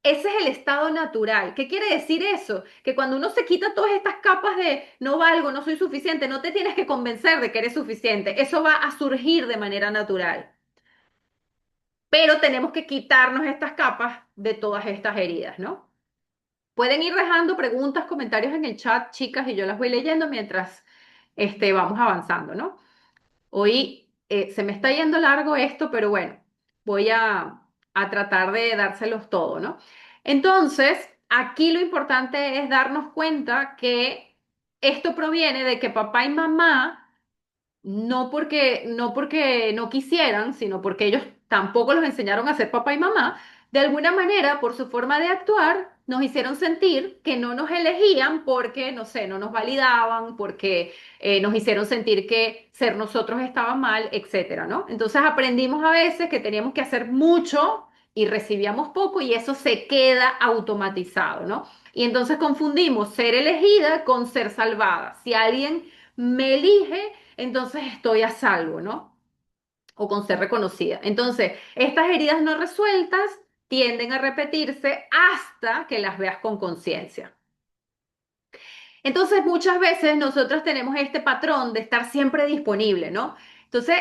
Ese es el estado natural. ¿Qué quiere decir eso? Que cuando uno se quita todas estas capas de no valgo, no soy suficiente, no te tienes que convencer de que eres suficiente. Eso va a surgir de manera natural. Pero tenemos que quitarnos estas capas de todas estas heridas, ¿no? Pueden ir dejando preguntas, comentarios en el chat, chicas, y yo las voy leyendo mientras vamos avanzando, ¿no? Hoy se me está yendo largo esto, pero bueno, voy a tratar de dárselos todo, ¿no? Entonces, aquí lo importante es darnos cuenta que esto proviene de que papá y mamá no porque no quisieran, sino porque ellos tampoco los enseñaron a ser papá y mamá, de alguna manera, por su forma de actuar, nos hicieron sentir que no nos elegían porque, no sé, no nos validaban, porque nos hicieron sentir que ser nosotros estaba mal, etcétera, ¿no? Entonces aprendimos a veces que teníamos que hacer mucho y recibíamos poco y eso se queda automatizado, ¿no? Y entonces confundimos ser elegida con ser salvada. Si alguien me elige, entonces estoy a salvo, ¿no? O con ser reconocida. Entonces, estas heridas no resueltas tienden a repetirse hasta que las veas con conciencia. Entonces, muchas veces nosotros tenemos este patrón de estar siempre disponible, ¿no? Entonces,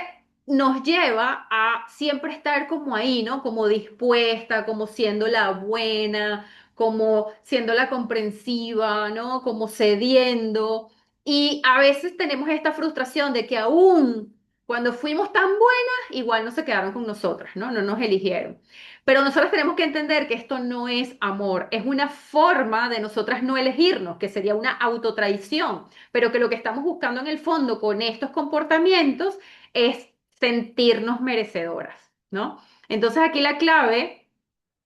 nos lleva a siempre estar como ahí, ¿no? Como dispuesta, como siendo la buena, como siendo la comprensiva, ¿no? Como cediendo. Y a veces tenemos esta frustración de que aún cuando fuimos tan buenas, igual no se quedaron con nosotras, ¿no? No nos eligieron. Pero nosotros tenemos que entender que esto no es amor, es una forma de nosotras no elegirnos, que sería una autotraición, pero que lo que estamos buscando en el fondo con estos comportamientos es sentirnos merecedoras, ¿no? Entonces aquí la clave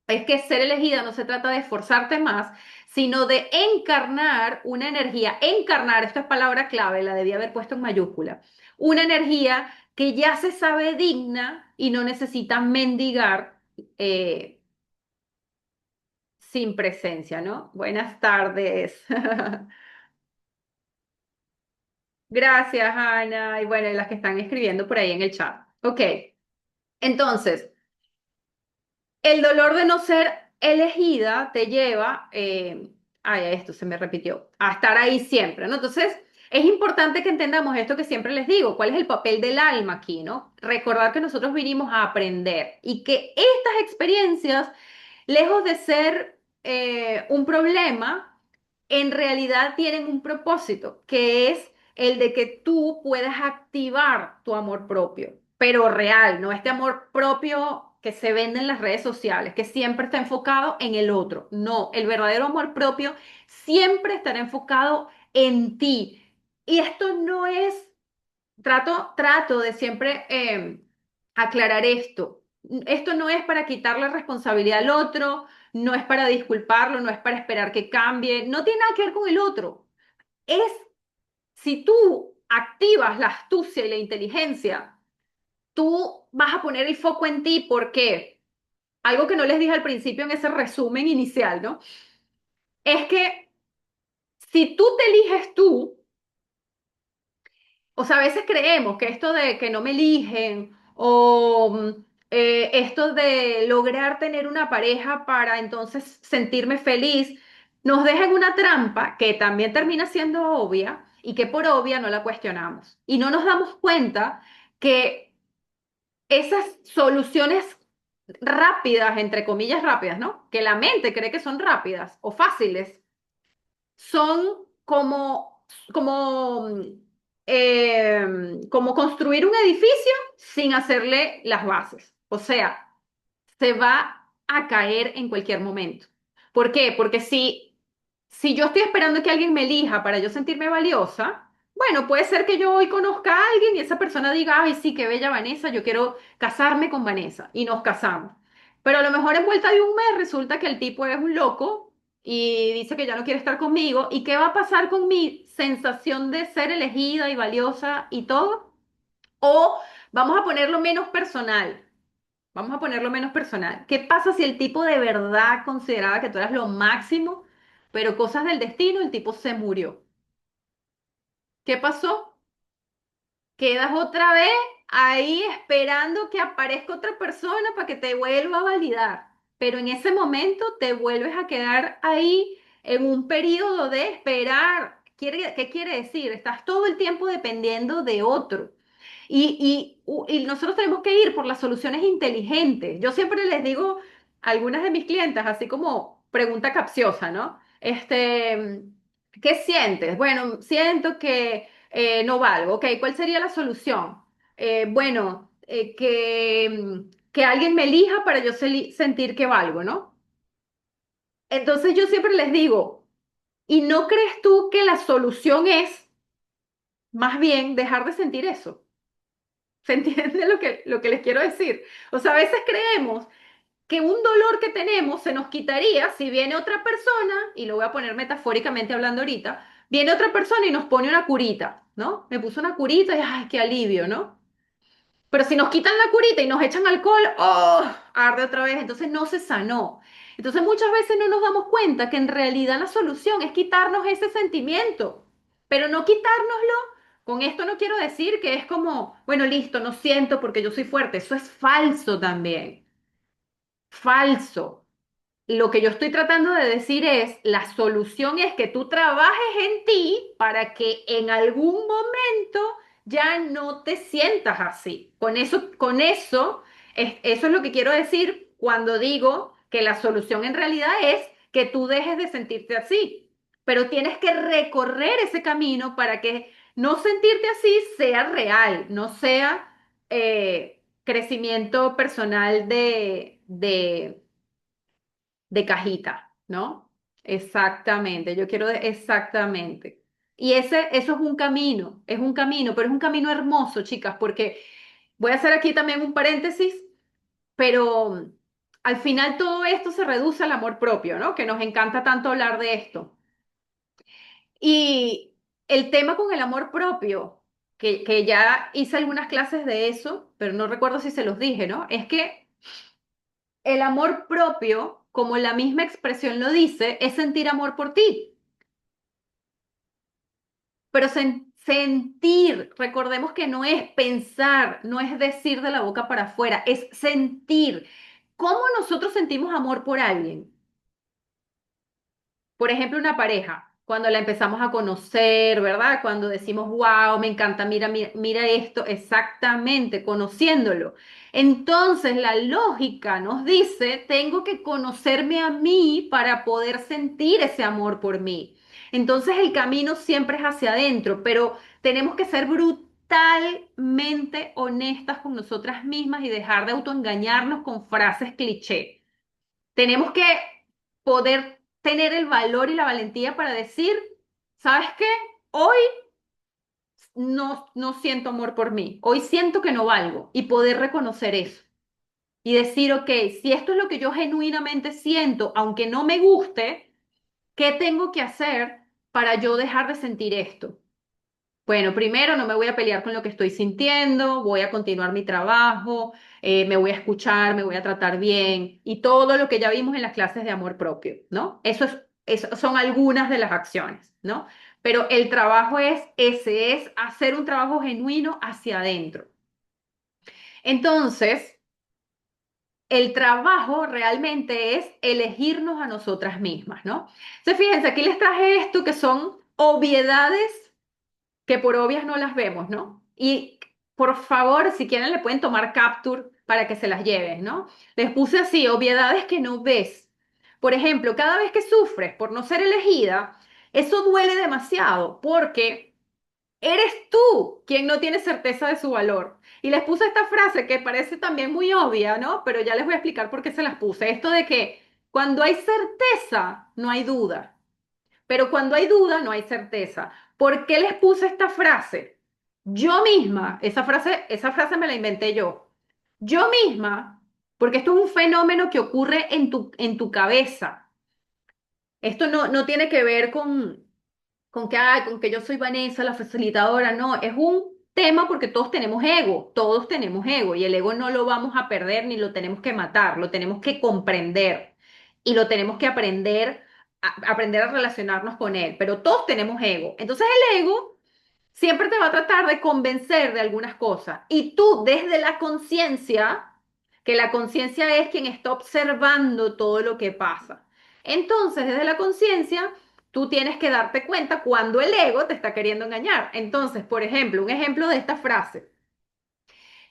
es que ser elegida no se trata de esforzarte más, sino de encarnar una energía. Encarnar, esta es palabra clave, la debía haber puesto en mayúscula. Una energía que ya se sabe digna y no necesita mendigar eh, sin presencia, ¿no? Buenas tardes. Gracias, Ana. Y bueno, y las que están escribiendo por ahí en el chat. Ok, entonces, el dolor de no ser elegida te lleva, ay, esto se me repitió, a estar ahí siempre, ¿no? Entonces, es importante que entendamos esto que siempre les digo, cuál es el papel del alma aquí, ¿no? Recordar que nosotros vinimos a aprender y que estas experiencias, lejos de ser un problema, en realidad tienen un propósito, que es el de que tú puedas activar tu amor propio, pero real, no este amor propio que se vende en las redes sociales, que siempre está enfocado en el otro. No, el verdadero amor propio siempre estará enfocado en ti. Y esto no es, trato de siempre aclarar esto. Esto no es para quitarle responsabilidad al otro, no es para disculparlo, no es para esperar que cambie, no tiene nada que ver con el otro. Es si tú activas la astucia y la inteligencia, tú vas a poner el foco en ti. ¿Por qué? Algo que no les dije al principio en ese resumen inicial, ¿no? Es que si tú te eliges tú, o sea, a veces creemos que esto de que no me eligen o esto de lograr tener una pareja para entonces sentirme feliz, nos deja en una trampa que también termina siendo obvia y que por obvia no la cuestionamos. Y no nos damos cuenta que esas soluciones rápidas, entre comillas rápidas, ¿no? Que la mente cree que son rápidas o fáciles, son como construir un edificio sin hacerle las bases. O sea, se va a caer en cualquier momento. ¿Por qué? Porque si yo estoy esperando que alguien me elija para yo sentirme valiosa, bueno, puede ser que yo hoy conozca a alguien y esa persona diga, ay, sí, qué bella Vanessa, yo quiero casarme con Vanessa y nos casamos. Pero a lo mejor en vuelta de un mes resulta que el tipo es un loco y dice que ya no quiere estar conmigo. ¿Y qué va a pasar con mi sensación de ser elegida y valiosa y todo? O vamos a ponerlo menos personal. Vamos a ponerlo menos personal. ¿Qué pasa si el tipo de verdad consideraba que tú eras lo máximo, pero cosas del destino, el tipo se murió? ¿Qué pasó? Quedas otra vez ahí esperando que aparezca otra persona para que te vuelva a validar. Pero en ese momento te vuelves a quedar ahí en un periodo de esperar. ¿Qué quiere decir? Estás todo el tiempo dependiendo de otro. Y nosotros tenemos que ir por las soluciones inteligentes. Yo siempre les digo a algunas de mis clientas, así como pregunta capciosa, ¿no? ¿Qué sientes? Bueno, siento que no valgo. Ok, ¿cuál sería la solución? Bueno, que alguien me elija para yo sentir que valgo, ¿no? Entonces yo siempre les digo, ¿y no crees tú que la solución es más bien dejar de sentir eso? ¿Se entiende lo que les quiero decir? O sea, a veces creemos que un dolor que tenemos se nos quitaría si viene otra persona, y lo voy a poner metafóricamente hablando ahorita, viene otra persona y nos pone una curita, ¿no? Me puso una curita y ¡ay, qué alivio!, ¿no? Pero si nos quitan la curita y nos echan alcohol, ¡oh! Arde otra vez, entonces no se sanó. Entonces muchas veces no nos damos cuenta que en realidad la solución es quitarnos ese sentimiento, pero no quitárnoslo. Con esto no quiero decir que es como, bueno, listo, no siento porque yo soy fuerte. Eso es falso también. Falso. Lo que yo estoy tratando de decir es, la solución es que tú trabajes en ti para que en algún momento ya no te sientas así. Eso es lo que quiero decir cuando digo que la solución en realidad es que tú dejes de sentirte así. Pero tienes que recorrer ese camino para que no sentirte así sea real, no sea crecimiento personal de cajita, ¿no? Exactamente, exactamente. Eso es un camino, pero es un camino hermoso, chicas, porque voy a hacer aquí también un paréntesis, pero al final todo esto se reduce al amor propio, ¿no? Que nos encanta tanto hablar de esto. Y el tema con el amor propio, que ya hice algunas clases de eso, pero no recuerdo si se los dije, ¿no? Es que el amor propio, como la misma expresión lo dice, es sentir amor por ti. Pero sentir, recordemos que no es pensar, no es decir de la boca para afuera, es sentir. ¿Cómo nosotros sentimos amor por alguien? Por ejemplo, una pareja, cuando la empezamos a conocer, ¿verdad? Cuando decimos, wow, me encanta, mira, mira, mira esto, exactamente, conociéndolo. Entonces, la lógica nos dice, tengo que conocerme a mí para poder sentir ese amor por mí. Entonces, el camino siempre es hacia adentro, pero tenemos que ser brutalmente honestas con nosotras mismas y dejar de autoengañarnos con frases cliché. Tenemos que poder tener el valor y la valentía para decir, ¿sabes qué? Hoy no siento amor por mí, hoy siento que no valgo y poder reconocer eso y decir, ok, si esto es lo que yo genuinamente siento, aunque no me guste, ¿qué tengo que hacer para yo dejar de sentir esto? Bueno, primero no me voy a pelear con lo que estoy sintiendo, voy a continuar mi trabajo, me voy a escuchar, me voy a tratar bien y todo lo que ya vimos en las clases de amor propio, ¿no? Eso son algunas de las acciones, ¿no? Pero el trabajo es hacer un trabajo genuino hacia adentro. Entonces, el trabajo realmente es elegirnos a nosotras mismas, ¿no? Entonces, fíjense, aquí les traje esto que son obviedades que por obvias no las vemos, ¿no? Y por favor, si quieren, le pueden tomar capture para que se las lleven, ¿no? Les puse así, obviedades que no ves. Por ejemplo, cada vez que sufres por no ser elegida, eso duele demasiado porque eres tú quien no tiene certeza de su valor. Y les puse esta frase que parece también muy obvia, ¿no? Pero ya les voy a explicar por qué se las puse. Esto de que cuando hay certeza, no hay duda. Pero cuando hay duda, no hay certeza. ¿Por qué les puse esta frase? Yo misma, esa frase me la inventé yo. Yo misma, porque esto es un fenómeno que ocurre en tu cabeza. Esto no tiene que ver con que yo soy Vanessa, la facilitadora, no, es un tema porque todos tenemos ego y el ego no lo vamos a perder ni lo tenemos que matar, lo tenemos que comprender y lo tenemos que aprender a relacionarnos con él, pero todos tenemos ego. Entonces el ego siempre te va a tratar de convencer de algunas cosas y tú desde la conciencia, que la conciencia es quien está observando todo lo que pasa. Entonces, desde la conciencia, tú tienes que darte cuenta cuando el ego te está queriendo engañar. Entonces, por ejemplo, un ejemplo de esta frase.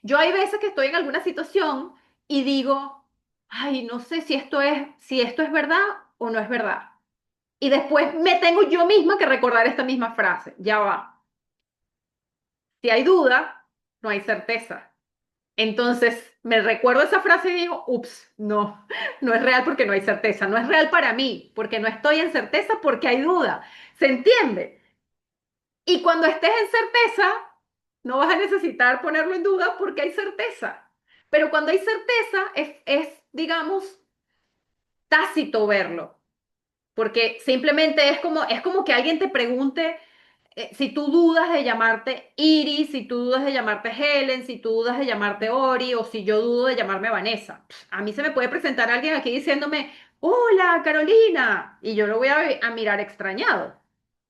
Yo hay veces que estoy en alguna situación y digo, ay, no sé si esto es verdad o no es verdad. Y después me tengo yo misma que recordar esta misma frase. Ya va. Si hay duda, no hay certeza. Entonces me recuerdo esa frase y digo, ups, no, no es real porque no hay certeza. No es real para mí porque no estoy en certeza porque hay duda. ¿Se entiende? Y cuando estés en certeza, no vas a necesitar ponerlo en duda porque hay certeza. Pero cuando hay certeza, digamos, tácito verlo. Porque simplemente es como que alguien te pregunte si tú dudas de llamarte Iris, si tú dudas de llamarte Helen, si tú dudas de llamarte Ori o si yo dudo de llamarme Vanessa. A mí se me puede presentar alguien aquí diciéndome, hola Carolina, y yo lo voy a mirar extrañado.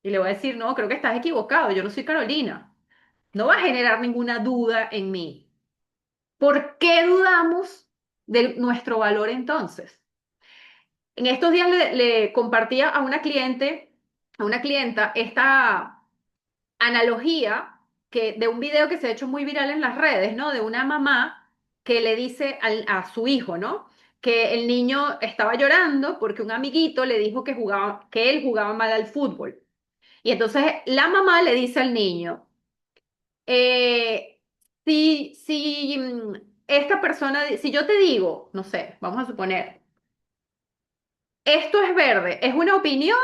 Y le voy a decir, no, creo que estás equivocado, yo no soy Carolina. No va a generar ninguna duda en mí. ¿Por qué dudamos de nuestro valor entonces? En estos días le compartía a una clienta, esta analogía de un video que se ha hecho muy viral en las redes, ¿no? De una mamá que le dice a su hijo, ¿no? Que el niño estaba llorando porque un amiguito le dijo que él jugaba mal al fútbol. Y entonces la mamá le dice al niño, eh, si esta persona, si yo te digo, no sé, vamos a suponer, esto es verde, ¿es una opinión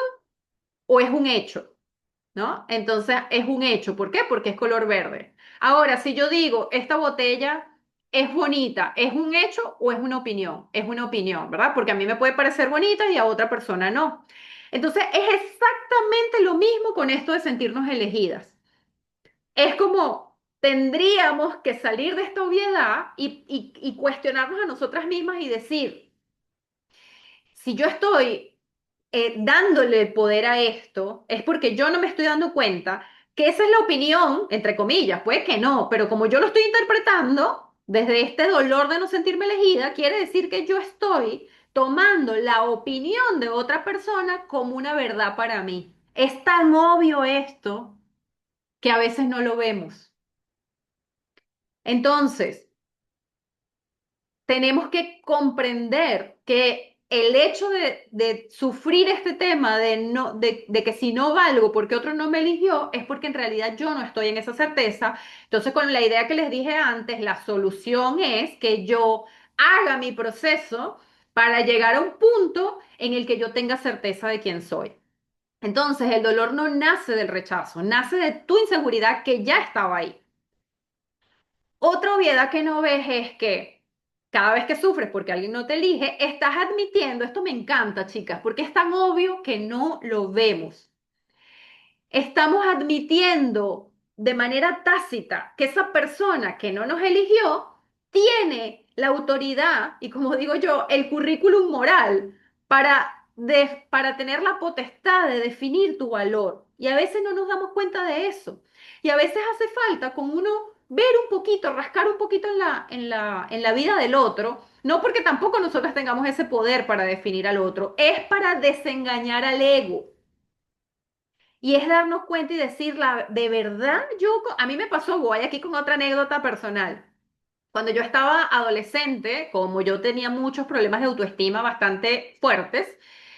o es un hecho? ¿No? Entonces es un hecho. ¿Por qué? Porque es color verde. Ahora, si yo digo, esta botella es bonita, ¿es un hecho o es una opinión? Es una opinión, ¿verdad? Porque a mí me puede parecer bonita y a otra persona no. Entonces es exactamente lo mismo con esto de sentirnos elegidas. Es como tendríamos que salir de esta obviedad y cuestionarnos a nosotras mismas y decir, si yo estoy dándole el poder a esto, es porque yo no me estoy dando cuenta que esa es la opinión, entre comillas, puede que no, pero como yo lo estoy interpretando desde este dolor de no sentirme elegida, quiere decir que yo estoy tomando la opinión de otra persona como una verdad para mí. Es tan obvio esto que a veces no lo vemos. Entonces, tenemos que comprender que el hecho de sufrir este tema de que si no valgo porque otro no me eligió, es porque en realidad yo no estoy en esa certeza. Entonces, con la idea que les dije antes, la solución es que yo haga mi proceso para llegar a un punto en el que yo tenga certeza de quién soy. Entonces, el dolor no nace del rechazo, nace de tu inseguridad que ya estaba ahí. Otra obviedad que no ves es que cada vez que sufres porque alguien no te elige, estás admitiendo, esto me encanta, chicas, porque es tan obvio que no lo vemos. Estamos admitiendo de manera tácita que esa persona que no nos eligió tiene la autoridad y, como digo yo, el currículum moral para tener la potestad de definir tu valor. Y a veces no nos damos cuenta de eso. Y a veces hace falta con uno ver un poquito, rascar un poquito en la vida del otro, no porque tampoco nosotros tengamos ese poder para definir al otro, es para desengañar al ego. Y es darnos cuenta y decirla, de verdad, a mí me pasó, voy aquí con otra anécdota personal. Cuando yo estaba adolescente, como yo tenía muchos problemas de autoestima bastante fuertes,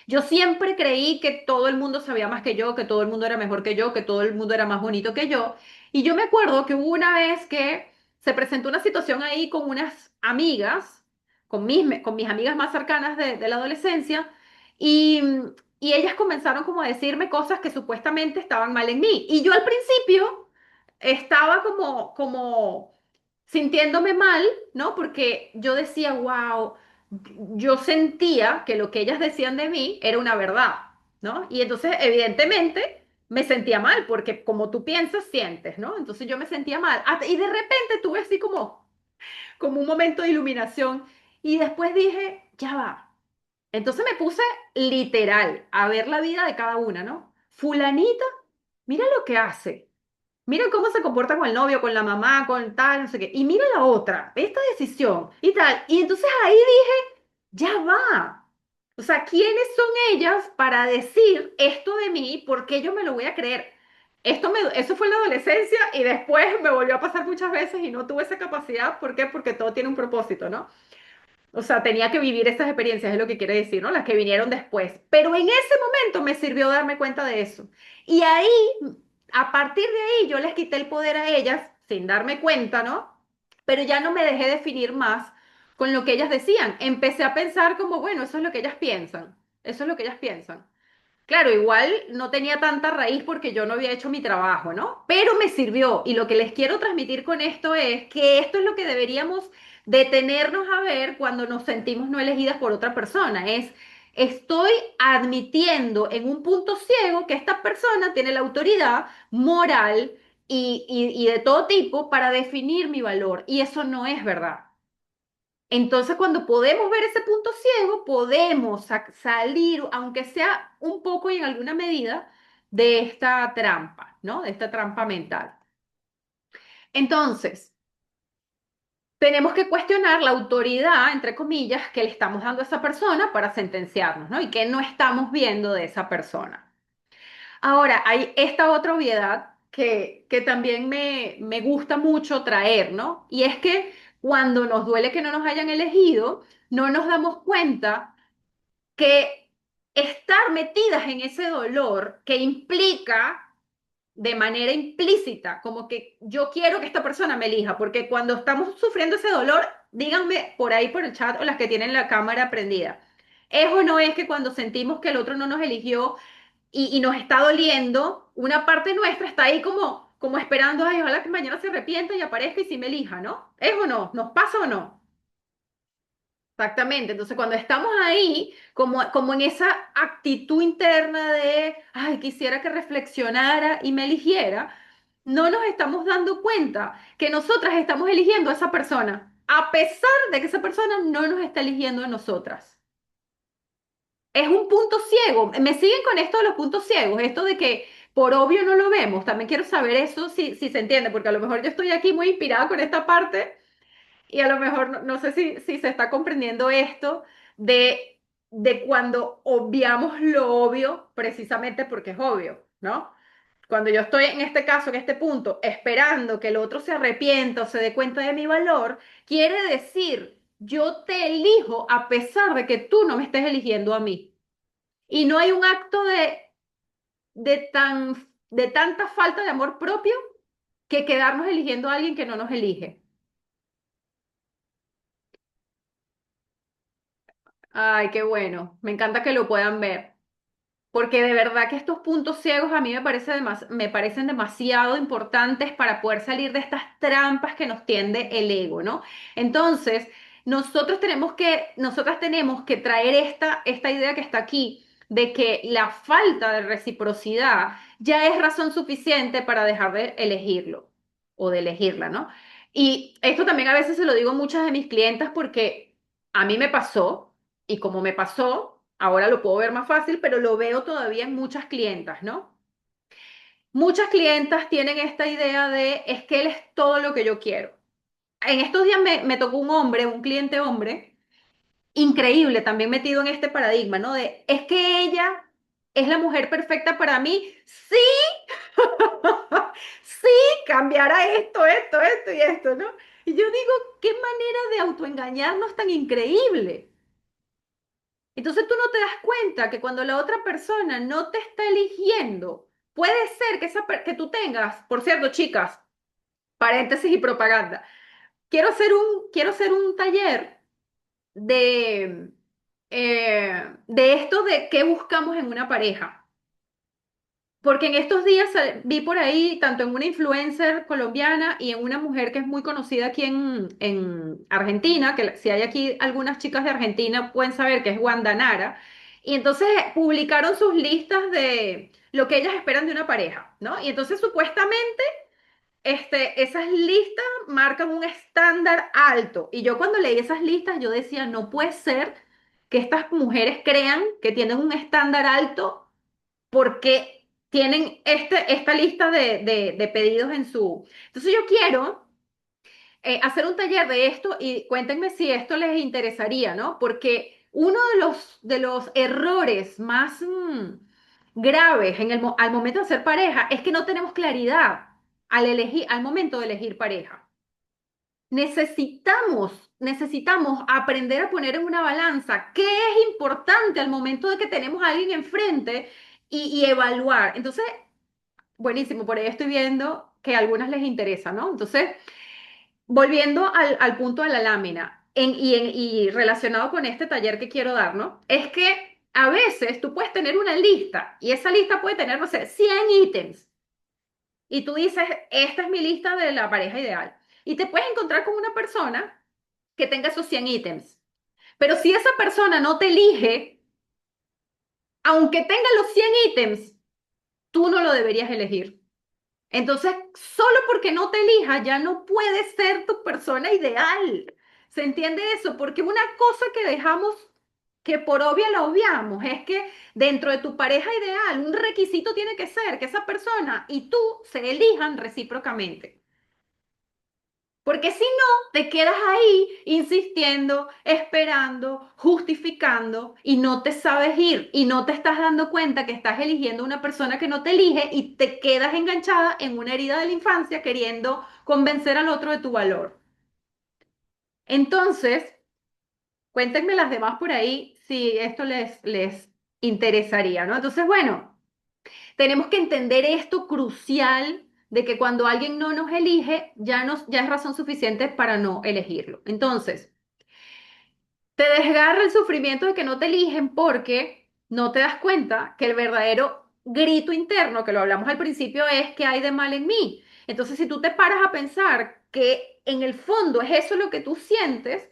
yo siempre creí que todo el mundo sabía más que yo, que todo el mundo era mejor que yo, que todo el mundo era más bonito que yo. Y yo me acuerdo que hubo una vez que se presentó una situación ahí con unas amigas, con mis amigas más cercanas de la adolescencia, y, y ellas comenzaron como a decirme cosas que supuestamente estaban mal en mí. Y yo al principio estaba como sintiéndome mal, ¿no? Porque yo decía, wow, yo sentía que lo que ellas decían de mí era una verdad, ¿no? Y entonces, evidentemente, me sentía mal, porque como tú piensas, sientes, ¿no? Entonces yo me sentía mal. Y de repente tuve así como un momento de iluminación y después dije, ya va. Entonces me puse literal a ver la vida de cada una, ¿no? Fulanita, mira lo que hace. Mira cómo se comporta con el novio, con la mamá, con tal, no sé qué. Y mira la otra, esta decisión y tal. Y entonces ahí dije, ya va. O sea, ¿quiénes son ellas para decir esto de mí? ¿Por qué yo me lo voy a creer? Eso fue en la adolescencia y después me volvió a pasar muchas veces y no tuve esa capacidad. ¿Por qué? Porque todo tiene un propósito, ¿no? O sea, tenía que vivir estas experiencias, es lo que quiere decir, ¿no? Las que vinieron después. Pero en ese momento me sirvió darme cuenta de eso. Y ahí, a partir de ahí, yo les quité el poder a ellas sin darme cuenta, ¿no? Pero ya no me dejé definir más con lo que ellas decían. Empecé a pensar como, bueno, eso es lo que ellas piensan. Eso es lo que ellas piensan. Claro, igual no tenía tanta raíz porque yo no había hecho mi trabajo, ¿no? Pero me sirvió y lo que les quiero transmitir con esto es que esto es lo que deberíamos detenernos a ver cuando nos sentimos no elegidas por otra persona. Estoy admitiendo en un punto ciego que esta persona tiene la autoridad moral y de todo tipo para definir mi valor y eso no es verdad. Entonces, cuando podemos ver ese punto ciego, podemos salir, aunque sea un poco y en alguna medida, de esta trampa, ¿no? De esta trampa mental. Entonces, tenemos que cuestionar la autoridad, entre comillas, que le estamos dando a esa persona para sentenciarnos, ¿no? Y que no estamos viendo de esa persona. Ahora, hay esta otra obviedad que también me gusta mucho traer, ¿no? Y es que cuando nos duele que no nos hayan elegido, no nos damos cuenta que estar metidas en ese dolor que implica de manera implícita, como que yo quiero que esta persona me elija, porque cuando estamos sufriendo ese dolor, díganme por ahí por el chat o las que tienen la cámara prendida, ¿es o no es que cuando sentimos que el otro no nos eligió y nos está doliendo, una parte nuestra está ahí como esperando, ay, ojalá que mañana se arrepienta y aparezca y si me elija, ¿no? ¿Es o no? ¿Nos pasa o no? Exactamente, entonces cuando estamos ahí, como en esa actitud interna de, ay, quisiera que reflexionara y me eligiera, no nos estamos dando cuenta que nosotras estamos eligiendo a esa persona, a pesar de que esa persona no nos está eligiendo a nosotras. Es un punto ciego. Me siguen con esto de los puntos ciegos, esto de que por obvio no lo vemos. También quiero saber eso si se entiende, porque a lo mejor yo estoy aquí muy inspirada con esta parte y a lo mejor no sé si se está comprendiendo esto de cuando obviamos lo obvio precisamente porque es obvio, ¿no? Cuando yo estoy en este caso, en este punto, esperando que el otro se arrepienta o se dé cuenta de mi valor, quiere decir, yo te elijo a pesar de que tú no me estés eligiendo a mí. Y no hay un acto de tanta falta de amor propio que quedarnos eligiendo a alguien que no nos elige. Ay, qué bueno. Me encanta que lo puedan ver. Porque de verdad que estos puntos ciegos a mí me parecen demasiado importantes para poder salir de estas trampas que nos tiende el ego, ¿no? Entonces, nosotras tenemos que traer esta idea que está aquí, de que la falta de reciprocidad ya es razón suficiente para dejar de elegirlo o de elegirla, ¿no? Y esto también a veces se lo digo a muchas de mis clientas porque a mí me pasó. Y como me pasó, ahora lo puedo ver más fácil, pero lo veo todavía en muchas clientas, ¿no? Muchas clientas tienen esta idea de, es que él es todo lo que yo quiero. En estos días me tocó un hombre, un cliente hombre, increíble, también metido en este paradigma, ¿no? De, es que ella es la mujer perfecta para mí. Sí, sí, cambiará esto y esto, ¿no? Y yo digo, qué manera de autoengañarnos tan increíble. Entonces tú no te das cuenta que cuando la otra persona no te está eligiendo, puede ser que tú tengas, por cierto, chicas, paréntesis y propaganda, quiero hacer un taller de, de esto de qué buscamos en una pareja. Porque en estos días vi por ahí, tanto en una influencer colombiana y en una mujer que es muy conocida aquí en Argentina, que si hay aquí algunas chicas de Argentina pueden saber que es Wanda Nara, y entonces publicaron sus listas lo que ellas esperan de una pareja, ¿no? Y entonces supuestamente esas listas marcan un estándar alto. Y yo cuando leí esas listas, yo decía, no puede ser que estas mujeres crean que tienen un estándar alto porque tienen esta lista de pedidos en su... Entonces yo quiero hacer un taller de esto y cuéntenme si esto les interesaría, ¿no? Porque uno de los errores más graves al momento de hacer pareja es que no tenemos claridad al momento de elegir pareja. Necesitamos aprender a poner en una balanza qué es importante al momento de que tenemos a alguien enfrente y evaluar. Entonces, buenísimo, por ahí estoy viendo que a algunas les interesa, ¿no? Entonces, volviendo al punto de la lámina y relacionado con este taller que quiero dar, ¿no? Es que a veces tú puedes tener una lista y esa lista puede tener, no sé, 100 ítems y tú dices, esta es mi lista de la pareja ideal. Y te puedes encontrar con una persona que tenga esos 100 ítems. Pero si esa persona no te elige, aunque tenga los 100 ítems, tú no lo deberías elegir. Entonces, solo porque no te elija, ya no puede ser tu persona ideal. ¿Se entiende eso? Porque una cosa que dejamos, que por obvia la obviamos, es que dentro de tu pareja ideal, un requisito tiene que ser que esa persona y tú se elijan recíprocamente. Porque si no, te quedas ahí insistiendo, esperando, justificando y no te sabes ir y no te estás dando cuenta que estás eligiendo una persona que no te elige y te quedas enganchada en una herida de la infancia queriendo convencer al otro de tu valor. Entonces, cuéntenme las demás por ahí si esto les interesaría, ¿no? Entonces, bueno. Tenemos que entender esto crucial de que cuando alguien no nos elige, ya es razón suficiente para no elegirlo. Entonces, te desgarra el sufrimiento de que no te eligen porque no te das cuenta que el verdadero grito interno, que lo hablamos al principio, es que hay de mal en mí. Entonces, si tú te paras a pensar que en el fondo es eso lo que tú sientes,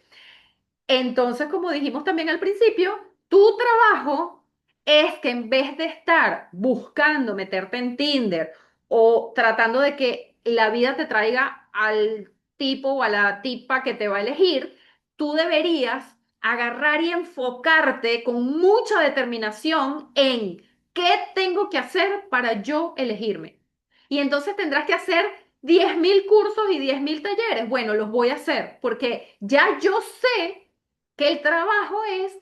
entonces, como dijimos también al principio, tu trabajo es que en vez de estar buscando meterte en Tinder o tratando de que la vida te traiga al tipo o a la tipa que te va a elegir, tú deberías agarrar y enfocarte con mucha determinación en qué tengo que hacer para yo elegirme. Y entonces tendrás que hacer 10.000 cursos y 10.000 talleres. Bueno, los voy a hacer porque ya yo sé que el trabajo es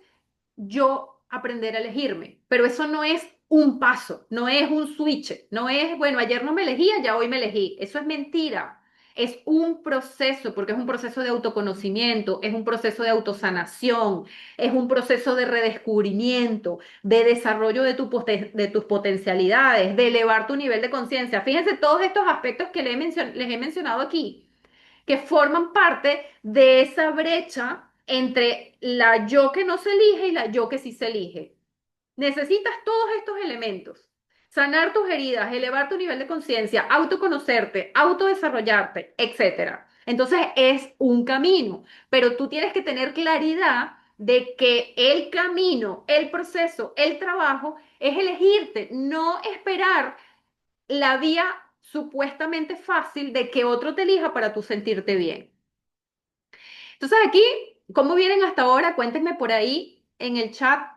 yo aprender a elegirme, pero eso no es un paso, no es un switch, no es, bueno, ayer no me elegía, ya hoy me elegí. Eso es mentira. Es un proceso, porque es un proceso de autoconocimiento, es un proceso de autosanación, es un proceso de redescubrimiento, de desarrollo de tus potencialidades, de elevar tu nivel de conciencia. Fíjense todos estos aspectos que les he mencionado aquí que forman parte de esa brecha entre la yo que no se elige y la yo que sí se elige. Necesitas todos estos elementos. Sanar tus heridas, elevar tu nivel de conciencia, autoconocerte, autodesarrollarte, etcétera. Entonces es un camino, pero tú tienes que tener claridad de que el camino, el proceso, el trabajo es elegirte, no esperar la vía supuestamente fácil de que otro te elija para tú sentirte bien. Entonces aquí, ¿cómo vienen hasta ahora? Cuéntenme por ahí en el chat.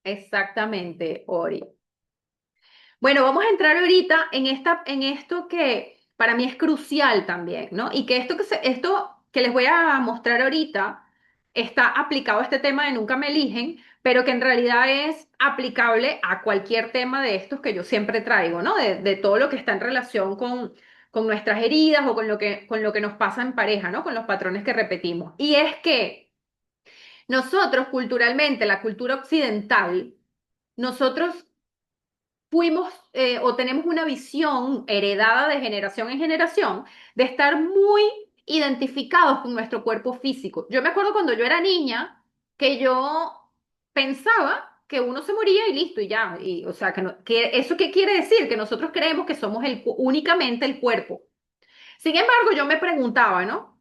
Exactamente, Ori. Bueno, vamos a entrar ahorita en esto que para mí es crucial también, ¿no? Y que esto que les voy a mostrar ahorita está aplicado a este tema de nunca me eligen, pero que en realidad es aplicable a cualquier tema de estos que yo siempre traigo, ¿no? De todo lo que está en relación con nuestras heridas o con lo que nos pasa en pareja, ¿no? Con los patrones que repetimos. Y es que nosotros culturalmente, la cultura occidental, nosotros fuimos o tenemos una visión heredada de generación en generación de estar muy identificados con nuestro cuerpo físico. Yo me acuerdo cuando yo era niña que yo pensaba que uno se moría y listo y ya. Y, o sea, ¿eso qué quiere decir? Que nosotros creemos que somos únicamente el cuerpo. Sin embargo, yo me preguntaba, ¿no?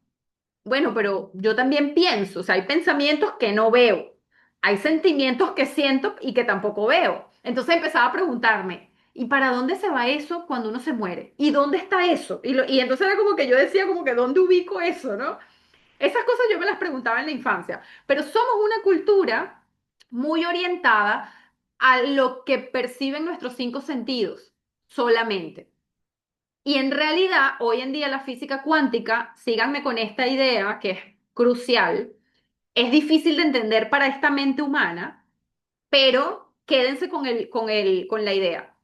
Bueno, pero yo también pienso, o sea, hay pensamientos que no veo. hay sentimientos que siento y que tampoco veo. Entonces empezaba a preguntarme, ¿y para dónde se va eso cuando uno se muere? ¿Y dónde está eso? Y entonces era como que yo decía como que ¿dónde ubico eso, no? Esas cosas yo me las preguntaba en la infancia, pero somos una cultura muy orientada a lo que perciben nuestros cinco sentidos solamente. Y en realidad, hoy en día la física cuántica, síganme con esta idea que es crucial, es difícil de entender para esta mente humana, pero quédense con la idea.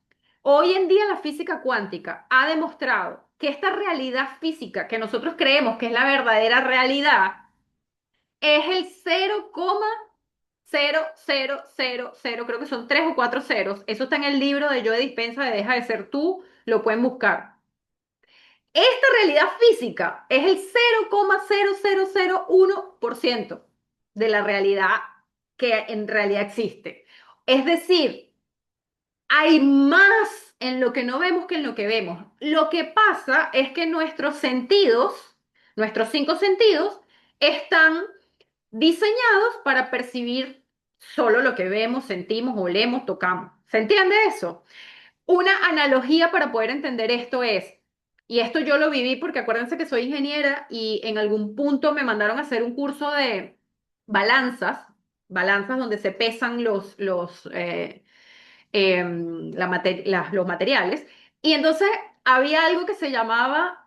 Hoy en día la física cuántica ha demostrado que esta realidad física que nosotros creemos que es la verdadera realidad es el 0,0000, creo que son tres o cuatro ceros. Eso está en el libro de Joe Dispenza de Deja de ser tú, lo pueden buscar. Esta realidad física es el 0,0001% de la realidad que en realidad existe. Es decir, hay más en lo que no vemos que en lo que vemos. Lo que pasa es que nuestros sentidos, nuestros cinco sentidos, están diseñados para percibir solo lo que vemos, sentimos, olemos, tocamos. ¿Se entiende eso? Una analogía para poder entender esto es, y esto yo lo viví porque acuérdense que soy ingeniera y en algún punto me mandaron a hacer un curso de balanzas, balanzas donde se pesan los materiales, y entonces había algo que se llamaba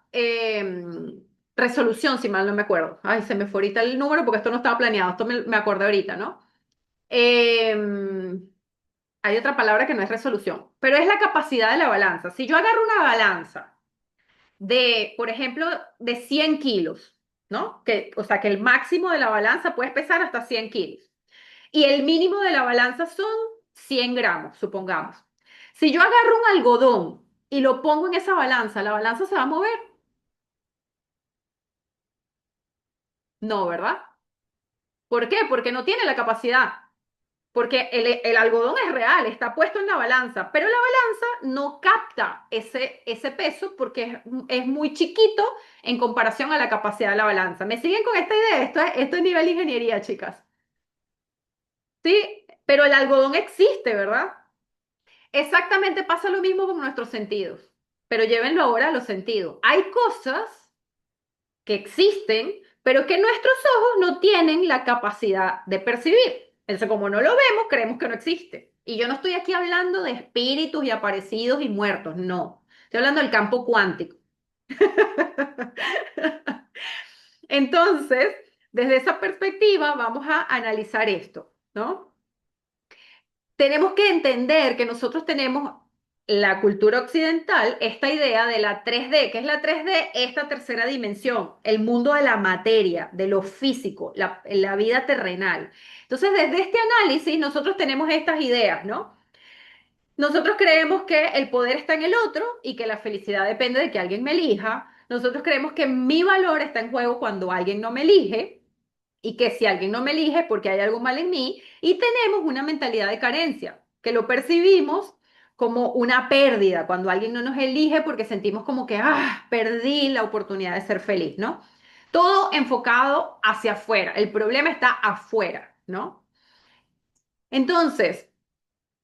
resolución, si mal no me acuerdo. Ay, se me fue ahorita el número porque esto no estaba planeado, esto me acordé ahorita, ¿no? Em, Hay otra palabra que no es resolución, pero es la capacidad de la balanza. Si yo agarro una balanza de, por ejemplo, de 100 kilos, ¿no? O sea, que el máximo de la balanza puede pesar hasta 100 kilos. Y el mínimo de la balanza son 100 gramos, supongamos. Si yo agarro un algodón y lo pongo en esa balanza, ¿la balanza se va a mover? No, ¿verdad? ¿Por qué? Porque no tiene la capacidad. Porque el algodón es real, está puesto en la balanza, pero la balanza no capta ese peso porque es muy chiquito en comparación a la capacidad de la balanza. ¿Me siguen con esta idea? Esto es nivel ingeniería, chicas. Sí, pero el algodón existe, ¿verdad? Exactamente pasa lo mismo con nuestros sentidos, pero llévenlo ahora a los sentidos. Hay cosas que existen, pero que nuestros ojos no tienen la capacidad de percibir. Entonces, como no lo vemos, creemos que no existe. Y yo no estoy aquí hablando de espíritus y aparecidos y muertos, no. Estoy hablando del campo cuántico. Entonces, desde esa perspectiva, vamos a analizar esto, ¿no? Tenemos que entender que nosotros tenemos la cultura occidental, esta idea de la 3D. ¿Qué es la 3D? Esta tercera dimensión, el mundo de la materia, de lo físico, la vida terrenal. Entonces, desde este análisis, nosotros tenemos estas ideas, ¿no? Nosotros creemos que el poder está en el otro y que la felicidad depende de que alguien me elija. Nosotros creemos que mi valor está en juego cuando alguien no me elige y que si alguien no me elige es porque hay algo mal en mí, y tenemos una mentalidad de carencia, que lo percibimos como una pérdida cuando alguien no nos elige porque sentimos como que, perdí la oportunidad de ser feliz, ¿no? Todo enfocado hacia afuera, el problema está afuera, ¿no? Entonces,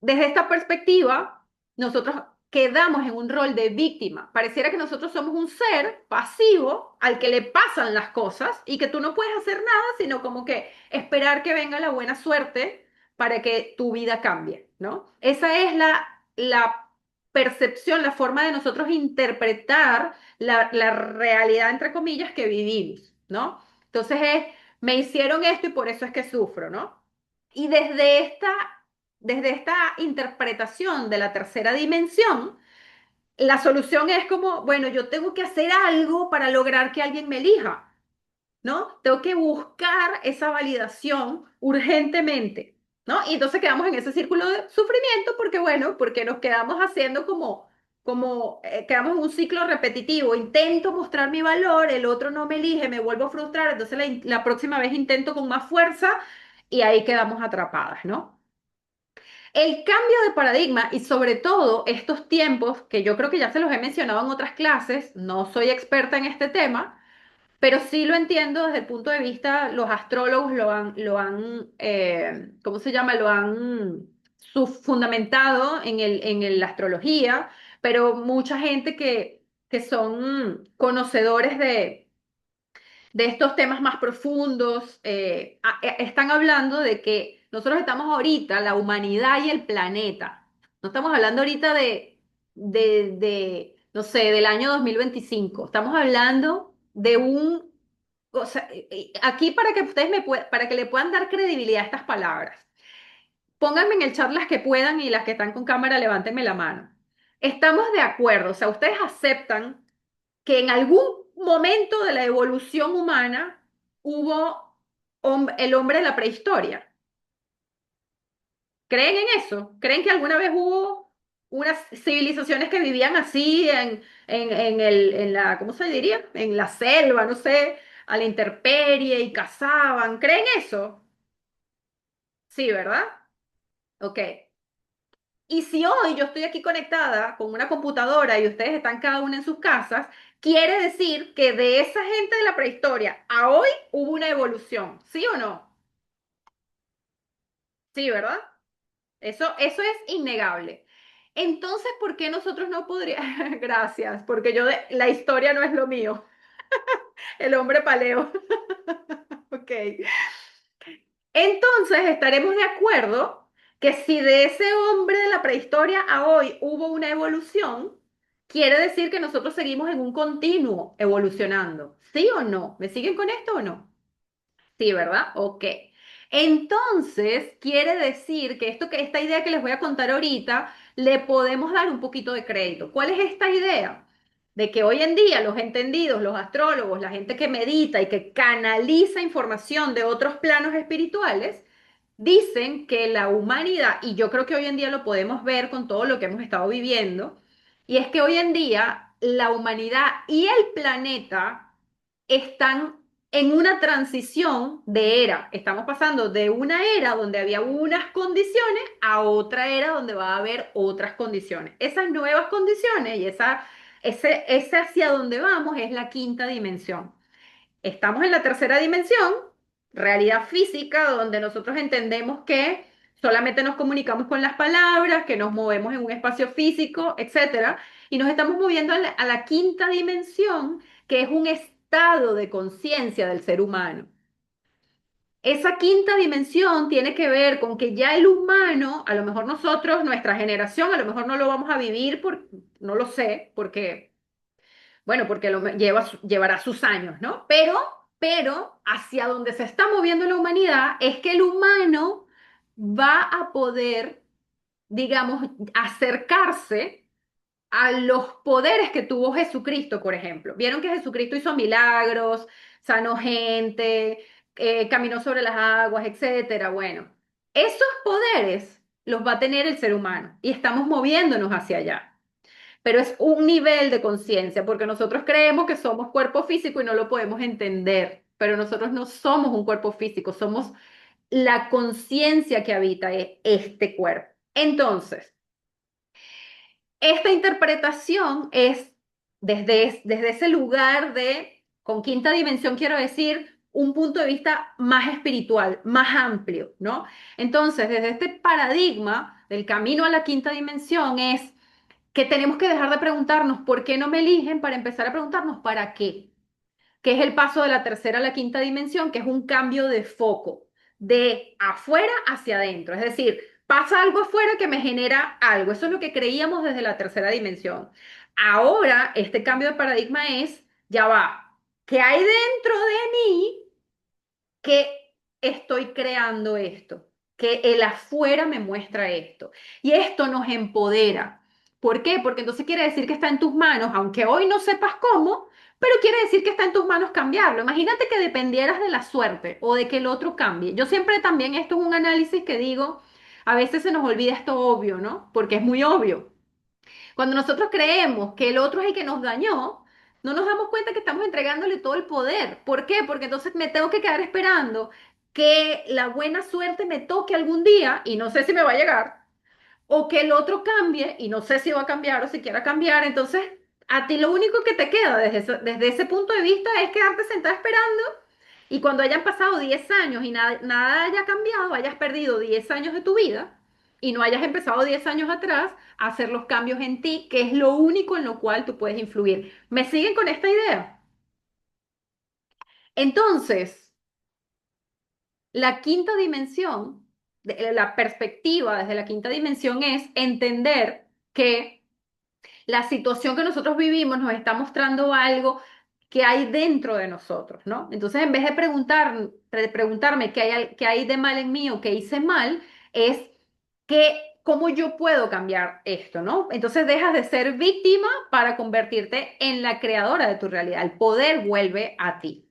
desde esta perspectiva, nosotros quedamos en un rol de víctima. Pareciera que nosotros somos un ser pasivo al que le pasan las cosas y que tú no puedes hacer nada, sino como que esperar que venga la buena suerte para que tu vida cambie, ¿no? Esa es la percepción, la forma de nosotros interpretar la realidad, entre comillas, que vivimos, ¿no? Entonces me hicieron esto y por eso es que sufro, ¿no? Y desde esta interpretación de la tercera dimensión, la solución es como, bueno, yo tengo que hacer algo para lograr que alguien me elija, ¿no? Tengo que buscar esa validación urgentemente, ¿no? Y entonces quedamos en ese círculo de sufrimiento porque, bueno, porque nos quedamos haciendo quedamos en un ciclo repetitivo. Intento mostrar mi valor, el otro no me elige, me vuelvo a frustrar, entonces la próxima vez intento con más fuerza y ahí quedamos atrapadas, ¿no? El cambio de paradigma y sobre todo estos tiempos, que yo creo que ya se los he mencionado en otras clases, no soy experta en este tema, pero sí lo entiendo desde el punto de vista, los astrólogos ¿cómo se llama? Lo han fundamentado la astrología, pero mucha gente que son conocedores de estos temas más profundos, están hablando de que nosotros estamos ahorita, la humanidad y el planeta, no estamos hablando ahorita no sé, del año 2025. Estamos hablando de o sea, aquí para que ustedes para que le puedan dar credibilidad a estas palabras, pónganme en el chat las que puedan y las que están con cámara, levántenme la mano. Estamos de acuerdo, o sea, ustedes aceptan que en algún momento de la evolución humana hubo el hombre de la prehistoria. ¿Creen en eso? ¿Creen que alguna vez hubo unas civilizaciones que vivían así en la, ¿cómo se diría? En la selva, no sé, a la intemperie y cazaban. ¿Creen eso? Sí, ¿verdad? Ok. Y si hoy yo estoy aquí conectada con una computadora y ustedes están cada una en sus casas, quiere decir que de esa gente de la prehistoria a hoy hubo una evolución, ¿sí o no? Sí, ¿verdad? Eso es innegable. Entonces, ¿por qué nosotros no podríamos? Gracias, porque la historia no es lo mío. El hombre paleo. Ok. Entonces, estaremos de acuerdo que si de ese hombre de la prehistoria a hoy hubo una evolución, quiere decir que nosotros seguimos en un continuo evolucionando. ¿Sí o no? ¿Me siguen con esto o no? Sí, ¿verdad? Ok. Entonces, quiere decir que esta idea que les voy a contar ahorita, le podemos dar un poquito de crédito. ¿Cuál es esta idea? De que hoy en día los entendidos, los astrólogos, la gente que medita y que canaliza información de otros planos espirituales, dicen que la humanidad, y yo creo que hoy en día lo podemos ver con todo lo que hemos estado viviendo, y es que hoy en día la humanidad y el planeta están en una transición de era. Estamos pasando de una era donde había unas condiciones a otra era donde va a haber otras condiciones. Esas nuevas condiciones y ese hacia donde vamos es la quinta dimensión. Estamos en la tercera dimensión, realidad física, donde nosotros entendemos que solamente nos comunicamos con las palabras, que nos movemos en un espacio físico, etcétera, y nos estamos moviendo a la quinta dimensión, que es un estado de conciencia del ser humano. Esa quinta dimensión tiene que ver con que ya el humano, a lo mejor nosotros, nuestra generación, a lo mejor no lo vamos a vivir, no lo sé, porque bueno, porque llevará sus años, ¿no? Pero hacia donde se está moviendo la humanidad es que el humano va a poder, digamos, acercarse a los poderes que tuvo Jesucristo, por ejemplo. Vieron que Jesucristo hizo milagros, sanó gente, caminó sobre las aguas, etcétera. Bueno, esos poderes los va a tener el ser humano y estamos moviéndonos hacia allá, pero es un nivel de conciencia, porque nosotros creemos que somos cuerpo físico y no lo podemos entender, pero nosotros no somos un cuerpo físico, somos la conciencia que habita este cuerpo. Entonces, esta interpretación es desde ese lugar con quinta dimensión, quiero decir, un punto de vista más espiritual, más amplio, ¿no? Entonces, desde este paradigma del camino a la quinta dimensión es que tenemos que dejar de preguntarnos por qué no me eligen para empezar a preguntarnos para qué, que es el paso de la tercera a la quinta dimensión, que es un cambio de foco, de afuera hacia adentro. Es decir, pasa algo afuera que me genera algo. Eso es lo que creíamos desde la tercera dimensión. Ahora, este cambio de paradigma es, ya va, ¿qué hay dentro de mí que estoy creando esto? Que el afuera me muestra esto. Y esto nos empodera. ¿Por qué? Porque entonces quiere decir que está en tus manos, aunque hoy no sepas cómo, pero quiere decir que está en tus manos cambiarlo. Imagínate que dependieras de la suerte o de que el otro cambie. Yo siempre también, esto es un análisis que digo, a veces se nos olvida esto obvio, ¿no? Porque es muy obvio. Cuando nosotros creemos que el otro es el que nos dañó, no nos damos cuenta que estamos entregándole todo el poder. ¿Por qué? Porque entonces me tengo que quedar esperando que la buena suerte me toque algún día y no sé si me va a llegar, o que el otro cambie y no sé si va a cambiar o si quiera cambiar. Entonces, A ti lo único que te queda desde ese punto de vista es quedarte sentada esperando y cuando hayan pasado 10 años y nada haya cambiado, hayas perdido 10 años de tu vida y no hayas empezado 10 años atrás a hacer los cambios en ti, que es lo único en lo cual tú puedes influir. ¿Me siguen con esta idea? Entonces, la quinta dimensión, la perspectiva desde la quinta dimensión es entender que la situación que nosotros vivimos nos está mostrando algo que hay dentro de nosotros, ¿no? Entonces, en vez de preguntarme qué hay de mal en mí o qué hice mal, es cómo yo puedo cambiar esto, ¿no? Entonces, dejas de ser víctima para convertirte en la creadora de tu realidad. El poder vuelve a ti.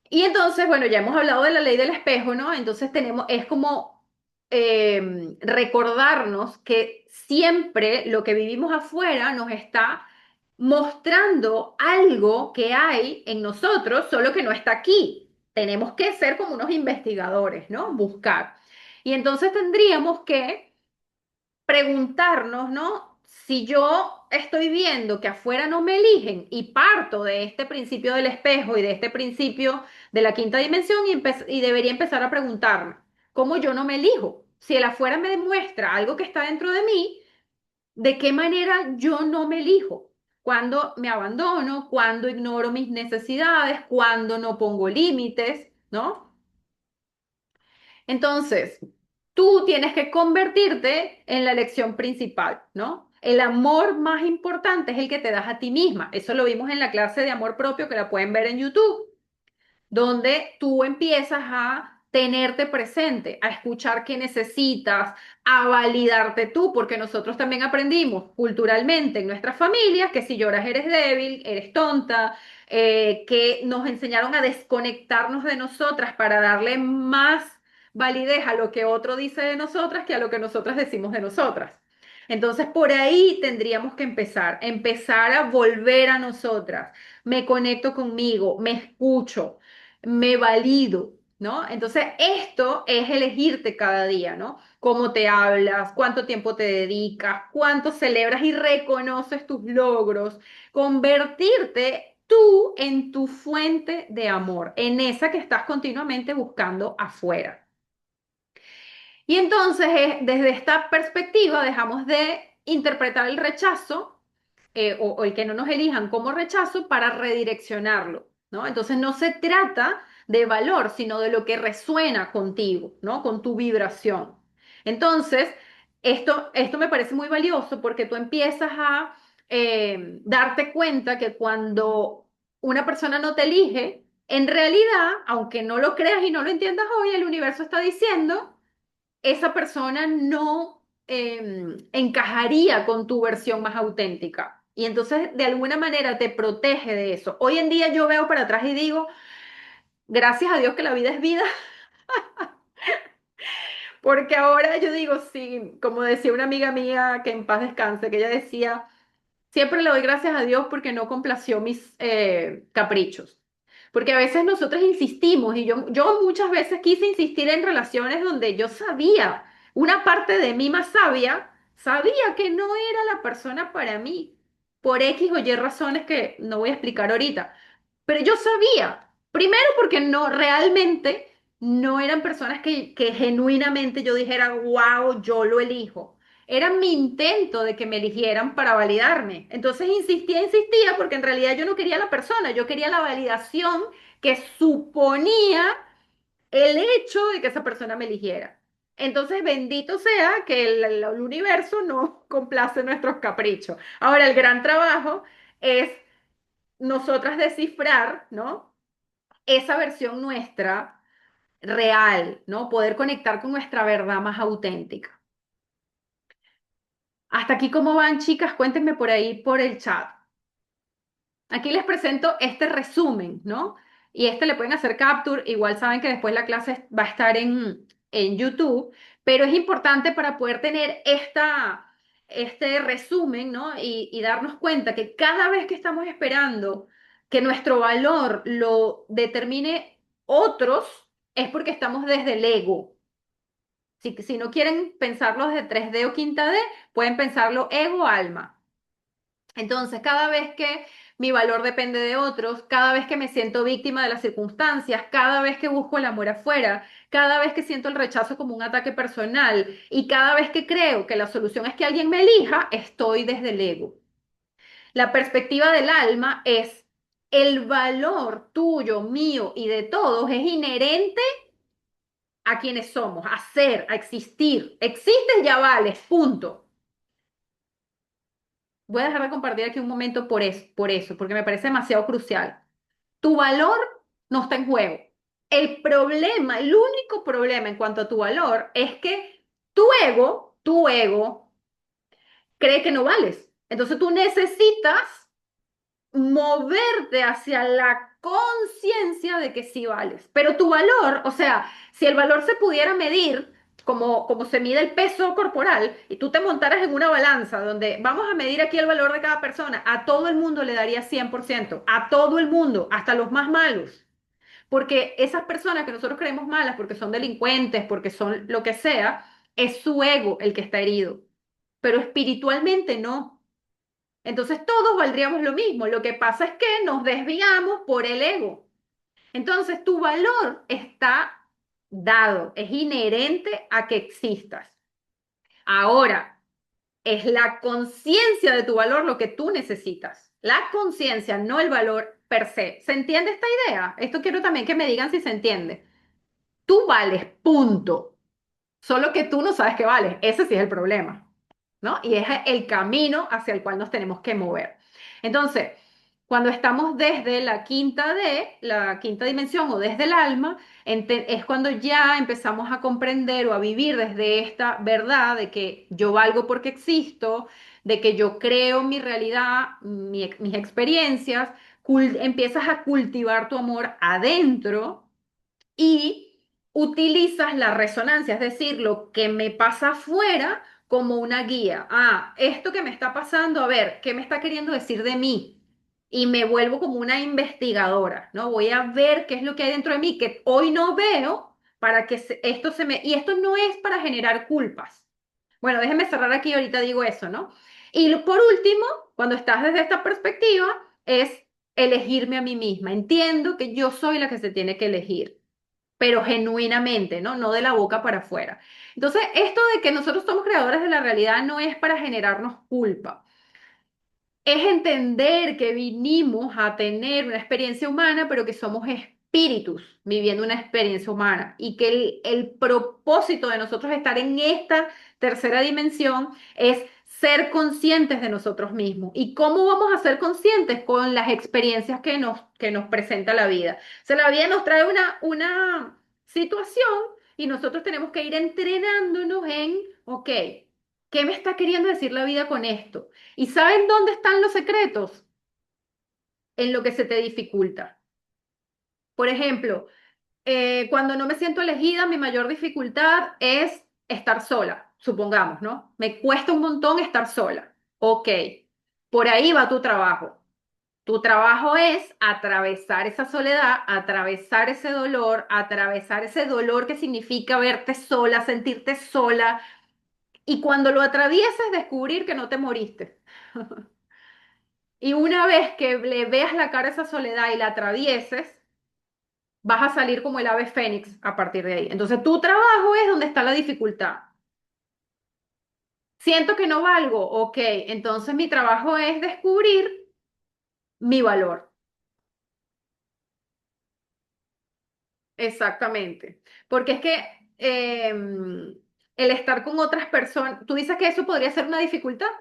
Y entonces, bueno, ya hemos hablado de la ley del espejo, ¿no? Entonces es como recordarnos que siempre lo que vivimos afuera nos está mostrando algo que hay en nosotros, solo que no está aquí. Tenemos que ser como unos investigadores, ¿no? Buscar. Y entonces tendríamos que preguntarnos, ¿no? Si yo estoy viendo que afuera no me eligen y parto de este principio del espejo y de este principio de la quinta dimensión y debería empezar a preguntarme, ¿cómo yo no me elijo? Si el afuera me demuestra algo que está dentro de mí, ¿de qué manera yo no me elijo? Cuando me abandono, cuando ignoro mis necesidades, cuando no pongo límites, ¿no? Entonces, tú tienes que convertirte en la lección principal, ¿no? El amor más importante es el que te das a ti misma. Eso lo vimos en la clase de amor propio que la pueden ver en YouTube, donde tú empiezas a tenerte presente, a escuchar qué necesitas, a validarte tú, porque nosotros también aprendimos culturalmente en nuestras familias que si lloras eres débil, eres tonta, que nos enseñaron a desconectarnos de nosotras para darle más validez a lo que otro dice de nosotras que a lo que nosotras decimos de nosotras. Entonces, por ahí tendríamos que empezar a volver a nosotras. Me conecto conmigo, me escucho, me valido, ¿no? Entonces, esto es elegirte cada día, ¿no? Cómo te hablas, cuánto tiempo te dedicas, cuánto celebras y reconoces tus logros, convertirte tú en tu fuente de amor, en esa que estás continuamente buscando afuera. Y entonces, desde esta perspectiva, dejamos de interpretar el rechazo o el que no nos elijan como rechazo para redireccionarlo, ¿no? Entonces, no se trata de valor, sino de lo que resuena contigo, ¿no? Con tu vibración. Entonces, esto me parece muy valioso porque tú empiezas a darte cuenta que cuando una persona no te elige, en realidad, aunque no lo creas y no lo entiendas hoy, el universo está diciendo esa persona no encajaría con tu versión más auténtica. Y entonces, de alguna manera, te protege de eso. Hoy en día yo veo para atrás y digo, gracias a Dios que la vida es vida, porque ahora yo digo, sí, como decía una amiga mía que en paz descanse, que ella decía, siempre le doy gracias a Dios porque no complació mis caprichos. Porque a veces nosotros insistimos y yo muchas veces quise insistir en relaciones donde yo sabía, una parte de mí más sabia, sabía que no era la persona para mí, por X o Y razones que no voy a explicar ahorita. Pero yo sabía, primero porque no, realmente no eran personas que genuinamente yo dijera, wow, yo lo elijo. Era mi intento de que me eligieran para validarme. Entonces insistía porque en realidad yo no quería la persona, yo quería la validación que suponía el hecho de que esa persona me eligiera. Entonces, bendito sea que el universo no complace nuestros caprichos. Ahora, el gran trabajo es nosotras descifrar, ¿no? Esa versión nuestra real, ¿no? Poder conectar con nuestra verdad más auténtica. Hasta aquí, ¿cómo van, chicas? Cuéntenme por ahí por el chat. Aquí les presento este resumen, ¿no? Y este le pueden hacer capture, igual saben que después la clase va a estar en YouTube, pero es importante para poder tener este resumen, ¿no? Y darnos cuenta que cada vez que estamos esperando que nuestro valor lo determine otros, es porque estamos desde el ego. Si no quieren pensarlo desde 3D o quinta D, pueden pensarlo ego-alma. Entonces, cada vez que mi valor depende de otros, cada vez que me siento víctima de las circunstancias, cada vez que busco el amor afuera, cada vez que siento el rechazo como un ataque personal y cada vez que creo que la solución es que alguien me elija, estoy desde el ego. La perspectiva del alma es el valor tuyo, mío y de todos es inherente a quienes somos, a ser, a existir. Existes, ya vales, punto. Voy a dejar de compartir aquí un momento por eso, porque me parece demasiado crucial. Tu valor no está en juego. El problema, el único problema en cuanto a tu valor es que tu ego, cree que no vales. Entonces tú necesitas moverte hacia la conciencia de que sí vales. Pero tu valor, o sea, si el valor se pudiera medir como se mide el peso corporal y tú te montaras en una balanza donde vamos a medir aquí el valor de cada persona, a todo el mundo le daría 100%, a todo el mundo, hasta los más malos. Porque esas personas que nosotros creemos malas, porque son delincuentes, porque son lo que sea, es su ego el que está herido. Pero espiritualmente no. Entonces todos valdríamos lo mismo. Lo que pasa es que nos desviamos por el ego. Entonces tu valor está dado, es inherente a que existas. Ahora, es la conciencia de tu valor lo que tú necesitas. La conciencia, no el valor per se. ¿Se entiende esta idea? Esto quiero también que me digan si se entiende. Tú vales, punto. Solo que tú no sabes que vales. Ese sí es el problema, ¿no? Y es el camino hacia el cual nos tenemos que mover. Entonces, cuando estamos desde la quinta dimensión o desde el alma, es cuando ya empezamos a comprender o a vivir desde esta verdad de que yo valgo porque existo, de que yo creo mi realidad, mis experiencias, empiezas a cultivar tu amor adentro y utilizas la resonancia, es decir, lo que me pasa afuera como una guía. Ah, esto que me está pasando, a ver, ¿qué me está queriendo decir de mí? Y me vuelvo como una investigadora, ¿no? Voy a ver qué es lo que hay dentro de mí que hoy no veo para que esto se me... Y esto no es para generar culpas. Bueno, déjenme cerrar aquí, ahorita digo eso, ¿no? Y por último, cuando estás desde esta perspectiva, es elegirme a mí misma. Entiendo que yo soy la que se tiene que elegir, pero genuinamente, ¿no? No de la boca para afuera. Entonces, esto de que nosotros somos creadores de la realidad no es para generarnos culpa, es entender que vinimos a tener una experiencia humana, pero que somos espíritus viviendo una experiencia humana y que el propósito de nosotros estar en esta tercera dimensión es ser conscientes de nosotros mismos. ¿Y cómo vamos a ser conscientes? Con las experiencias que nos presenta la vida. O sea, la vida nos trae una situación y nosotros tenemos que ir entrenándonos en, ok, ¿qué me está queriendo decir la vida con esto? ¿Y saben dónde están los secretos? En lo que se te dificulta. Por ejemplo, cuando no me siento elegida, mi mayor dificultad es estar sola, supongamos, ¿no? Me cuesta un montón estar sola. Ok, por ahí va tu trabajo. Tu trabajo es atravesar esa soledad, atravesar ese dolor que significa verte sola, sentirte sola. Y cuando lo atravieses, descubrir que no te moriste. Y una vez que le veas la cara a esa soledad y la atravieses, vas a salir como el ave fénix a partir de ahí. Entonces, tu trabajo es donde está la dificultad. Siento que no valgo, ok, entonces mi trabajo es descubrir mi valor. Exactamente. Porque es que el estar con otras personas, tú dices que eso podría ser una dificultad.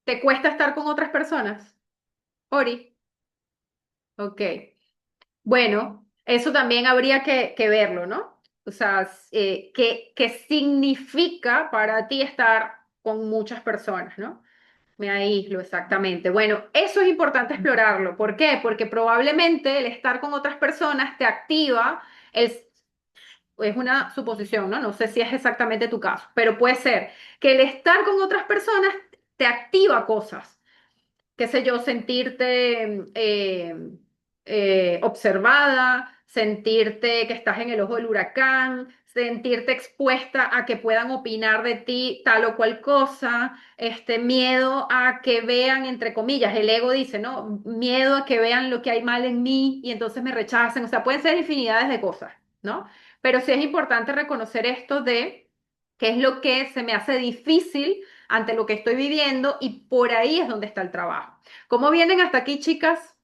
¿Te cuesta estar con otras personas? Ori, ok. Bueno, eso también habría que verlo, ¿no? O sea, ¿qué significa para ti estar con muchas personas, ¿no? Me aíslo, exactamente. Bueno, eso es importante explorarlo. ¿Por qué? Porque probablemente el estar con otras personas te activa, es una suposición, ¿no? No sé si es exactamente tu caso, pero puede ser que el estar con otras personas te activa cosas, qué sé yo, sentirte observada, sentirte que estás en el ojo del huracán, sentirte expuesta a que puedan opinar de ti tal o cual cosa, miedo a que vean, entre comillas, el ego dice, ¿no? Miedo a que vean lo que hay mal en mí y entonces me rechacen, o sea, pueden ser infinidades de cosas, ¿no? Pero sí es importante reconocer esto de qué es lo que se me hace difícil ante lo que estoy viviendo y por ahí es donde está el trabajo. ¿Cómo vienen hasta aquí, chicas?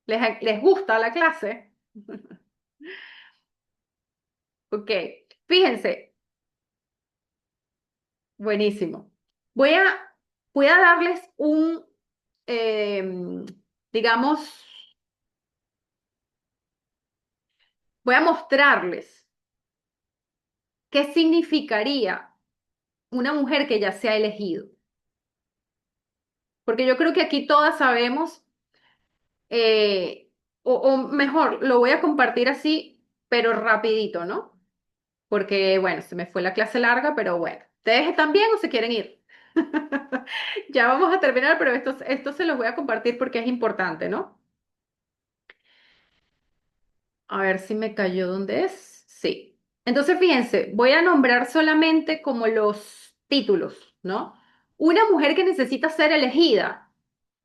¿Les gusta la clase? Ok, fíjense, buenísimo. Voy a, voy a darles digamos, voy a mostrarles qué significaría una mujer que ya se ha elegido. Porque yo creo que aquí todas sabemos, eh, o mejor, lo voy a compartir así, pero rapidito, ¿no? Porque, bueno, se me fue la clase larga, pero bueno, ¿ustedes están bien o se quieren ir? Ya vamos a terminar, pero esto se los voy a compartir porque es importante, ¿no? A ver si me cayó donde es. Sí. Entonces, fíjense, voy a nombrar solamente como los títulos, ¿no? Una mujer que necesita ser elegida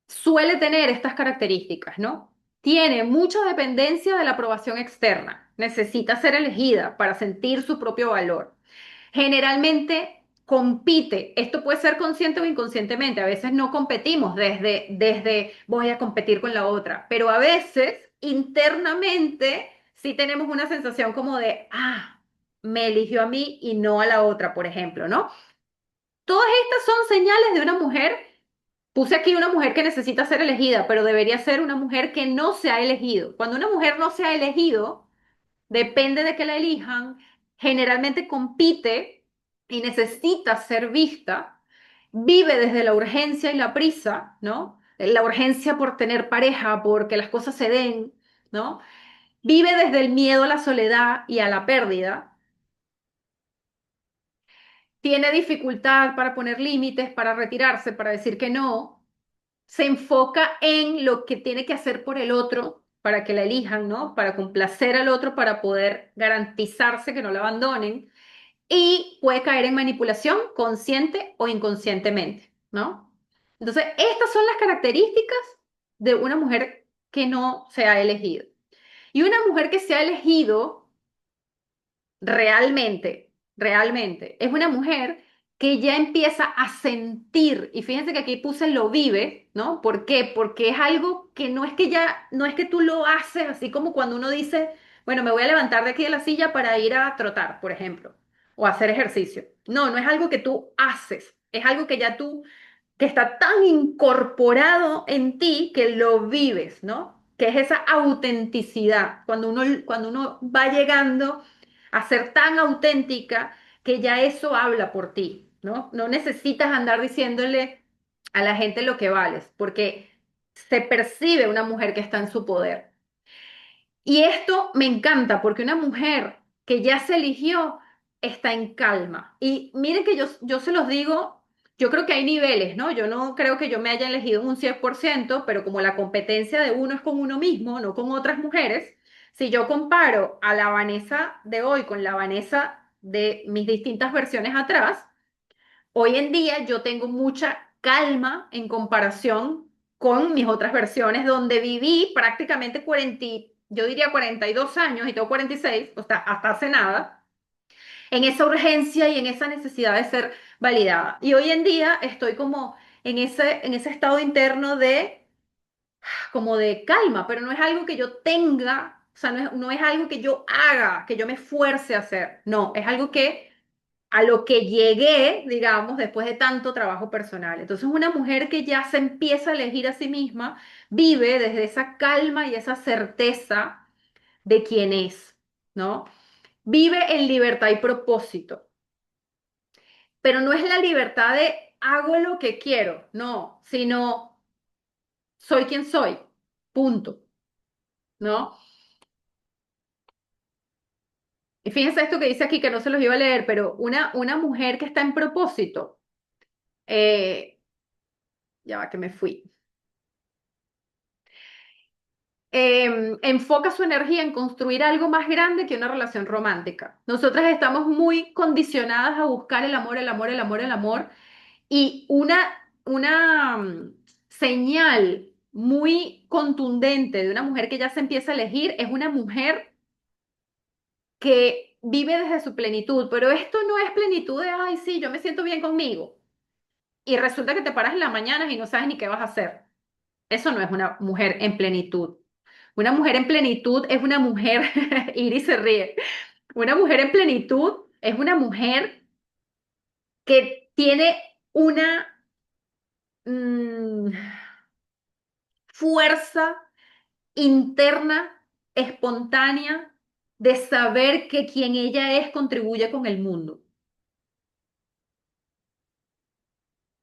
suele tener estas características, ¿no? Tiene mucha dependencia de la aprobación externa. Necesita ser elegida para sentir su propio valor. Generalmente compite, esto puede ser consciente o inconscientemente, a veces no competimos desde voy a competir con la otra, pero a veces internamente sí tenemos una sensación como de, me eligió a mí y no a la otra, por ejemplo, ¿no? Todas estas son señales de una mujer. Puse aquí una mujer que necesita ser elegida, pero debería ser una mujer que no se ha elegido. Cuando una mujer no se ha elegido, depende de que la elijan, generalmente compite y necesita ser vista, vive desde la urgencia y la prisa, ¿no? La urgencia por tener pareja, porque las cosas se den, ¿no? Vive desde el miedo a la soledad y a la pérdida, tiene dificultad para poner límites, para retirarse, para decir que no, se enfoca en lo que tiene que hacer por el otro para que la elijan, ¿no? Para complacer al otro, para poder garantizarse que no la abandonen y puede caer en manipulación consciente o inconscientemente, ¿no? Entonces, estas son las características de una mujer que no se ha elegido. Y una mujer que se ha elegido realmente, es una mujer que ya empieza a sentir, y fíjense que aquí puse lo vive, ¿no? ¿Por qué? Porque es algo que no es que ya, no es que tú lo haces así como cuando uno dice, bueno, me voy a levantar de aquí de la silla para ir a trotar, por ejemplo, o a hacer ejercicio. No, no es algo que tú haces, es algo que ya tú que está tan incorporado en ti que lo vives, ¿no? Que es esa autenticidad, cuando uno va llegando a ser tan auténtica que ya eso habla por ti, ¿no? No necesitas andar diciéndole a la gente lo que vales, porque se percibe una mujer que está en su poder. Y esto me encanta porque una mujer que ya se eligió está en calma. Y miren que yo se los digo, yo creo que hay niveles, ¿no? Yo no creo que yo me haya elegido en un 100%, pero como la competencia de uno es con uno mismo, no con otras mujeres, si yo comparo a la Vanessa de hoy con la Vanessa de mis distintas versiones atrás, hoy en día yo tengo mucha calma en comparación con mis otras versiones donde viví prácticamente 40, yo diría 42 años y tengo 46, o sea, hasta hace nada, en esa urgencia y en esa necesidad de ser validada. Y hoy en día estoy como en ese estado interno de, como de calma, pero no es algo que yo tenga, o sea, no es algo que yo haga, que yo me fuerce a hacer, no, es algo que a lo que llegué, digamos, después de tanto trabajo personal. Entonces, una mujer que ya se empieza a elegir a sí misma, vive desde esa calma y esa certeza de quién es, ¿no? Vive en libertad y propósito, pero no es la libertad de hago lo que quiero, no, sino soy quien soy, punto, ¿no? Y fíjense esto que dice aquí, que no se los iba a leer, pero una mujer que está en propósito, eh, ya va que me fui. enfoca su energía en construir algo más grande que una relación romántica. Nosotras estamos muy condicionadas a buscar el amor, el amor, el amor, el amor. Y una señal muy contundente de una mujer que ya se empieza a elegir es una mujer que vive desde su plenitud, pero esto no es plenitud de, ay, sí, yo me siento bien conmigo. Y resulta que te paras en las mañanas y no sabes ni qué vas a hacer. Eso no es una mujer en plenitud. Una mujer en plenitud es una mujer, Iris se ríe, una mujer en plenitud es una mujer que tiene una mm, fuerza interna, espontánea, de saber que quien ella es contribuye con el mundo.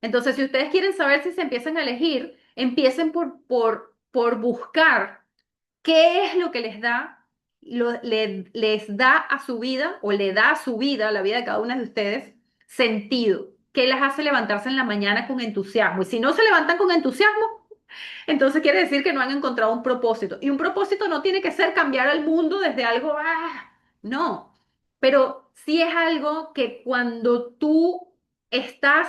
Entonces, si ustedes quieren saber si se empiezan a elegir, empiecen por buscar qué es lo que les da, les da a su vida o le da a su vida, a la vida de cada una de ustedes, sentido. ¿Qué les hace levantarse en la mañana con entusiasmo? Y si no se levantan con entusiasmo, entonces quiere decir que no han encontrado un propósito. Y un propósito no tiene que ser cambiar al mundo desde algo, no. Pero sí es algo que cuando tú estás,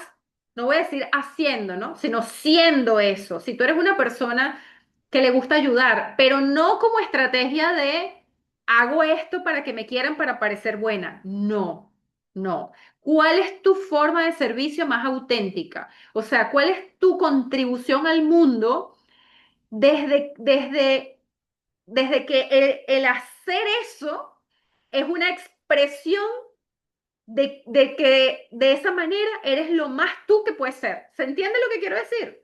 no voy a decir haciendo, ¿no? Sino siendo eso. Si tú eres una persona que le gusta ayudar, pero no como estrategia de hago esto para que me quieran para parecer buena. No, no. ¿Cuál es tu forma de servicio más auténtica? O sea, ¿cuál es tu contribución al mundo? Desde que el hacer eso es una expresión de que de esa manera eres lo más tú que puedes ser. ¿Se entiende lo que quiero decir?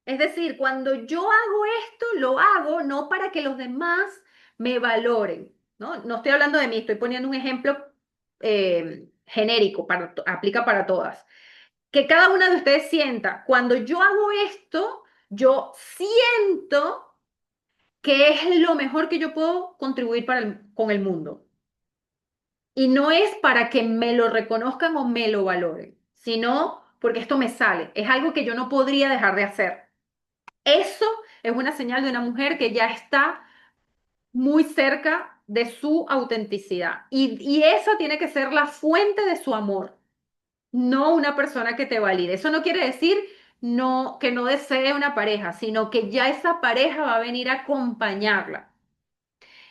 Es decir, cuando yo hago esto, lo hago no para que los demás me valoren, ¿no? No estoy hablando de mí, estoy poniendo un ejemplo genérico, aplica para todas. Que cada una de ustedes sienta, cuando yo hago esto, yo siento que es lo mejor que yo puedo contribuir con el mundo. Y no es para que me lo reconozcan o me lo valoren, sino porque esto me sale. Es algo que yo no podría dejar de hacer. Eso es una señal de una mujer que ya está muy cerca de su autenticidad. Y esa tiene que ser la fuente de su amor, no una persona que te valide. Eso no quiere decir que no desee una pareja, sino que ya esa pareja va a venir a acompañarla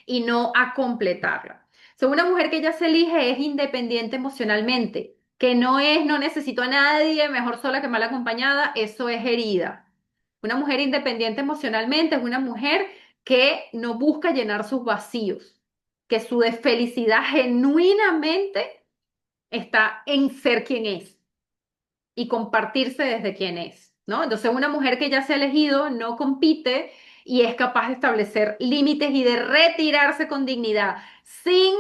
y no a completarla. So, una mujer que ya se elige es independiente emocionalmente, que no es no necesito a nadie, mejor sola que mal acompañada, eso es herida. Una mujer independiente emocionalmente es una mujer que no busca llenar sus vacíos, que su felicidad genuinamente está en ser quien es y compartirse desde quién es, ¿no? Entonces, una mujer que ya se ha elegido no compite y es capaz de establecer límites y de retirarse con dignidad, sin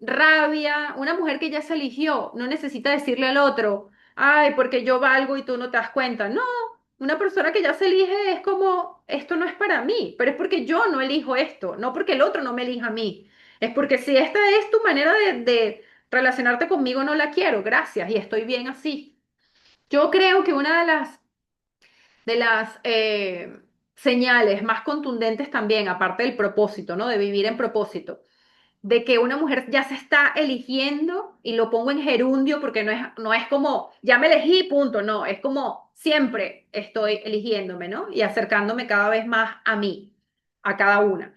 rabia. Una mujer que ya se eligió no necesita decirle al otro, ay, porque yo valgo y tú no te das cuenta. No, una persona que ya se elige es como, esto no es para mí, pero es porque yo no elijo esto, no porque el otro no me elija a mí. Es porque si esta es tu manera de relacionarte conmigo no la quiero, gracias, y estoy bien así. Yo creo que una de las señales más contundentes también, aparte del propósito, ¿no? De vivir en propósito, de que una mujer ya se está eligiendo, y lo pongo en gerundio porque no es como, ya me elegí, punto, no, es como siempre estoy eligiéndome, ¿no? Y acercándome cada vez más a mí, a cada una.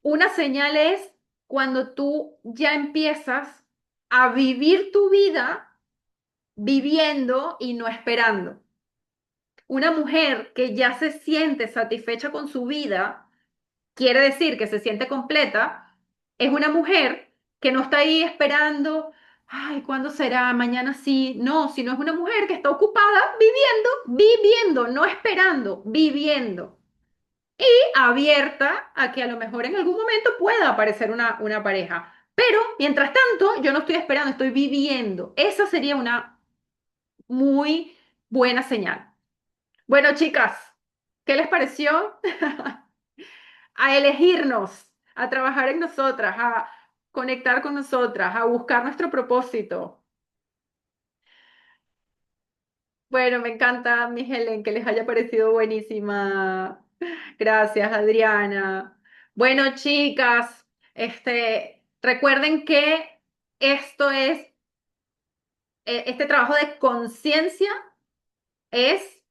Una señal es cuando tú ya empiezas a vivir tu vida viviendo y no esperando. Una mujer que ya se siente satisfecha con su vida, quiere decir que se siente completa, es una mujer que no está ahí esperando, ay, ¿cuándo será? Mañana sí. No, sino es una mujer que está ocupada viviendo, no esperando, viviendo. Abierta a que a lo mejor en algún momento pueda aparecer una pareja. Pero mientras tanto, yo no estoy esperando, estoy viviendo. Esa sería una muy buena señal. Bueno, chicas, ¿qué les pareció? A elegirnos, a trabajar en nosotras, a conectar con nosotras, a buscar nuestro propósito. Bueno, me encanta, mi Helen, que les haya parecido buenísima. Gracias, Adriana. Bueno, chicas, recuerden que esto es, este trabajo de conciencia es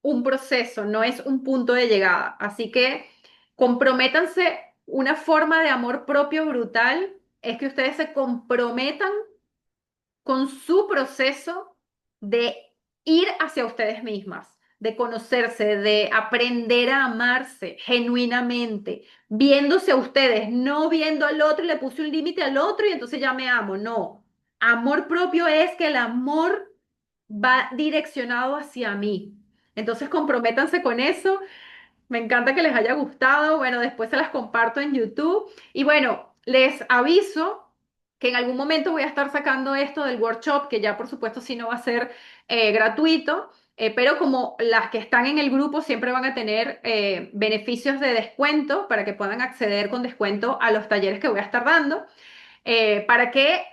un proceso, no es un punto de llegada. Así que comprométanse, una forma de amor propio brutal es que ustedes se comprometan con su proceso de ir hacia ustedes mismas, de conocerse, de aprender a amarse genuinamente, viéndose a ustedes, no viendo al otro y le puse un límite al otro y entonces ya me amo. No, amor propio es que el amor va direccionado hacia mí. Entonces comprométanse con eso. Me encanta que les haya gustado. Bueno, después se las comparto en YouTube. Y bueno, les aviso que en algún momento voy a estar sacando esto del workshop, que ya por supuesto sí no va a ser gratuito, pero como las que están en el grupo siempre van a tener beneficios de descuento para que puedan acceder con descuento a los talleres que voy a estar dando. ¿Para qué?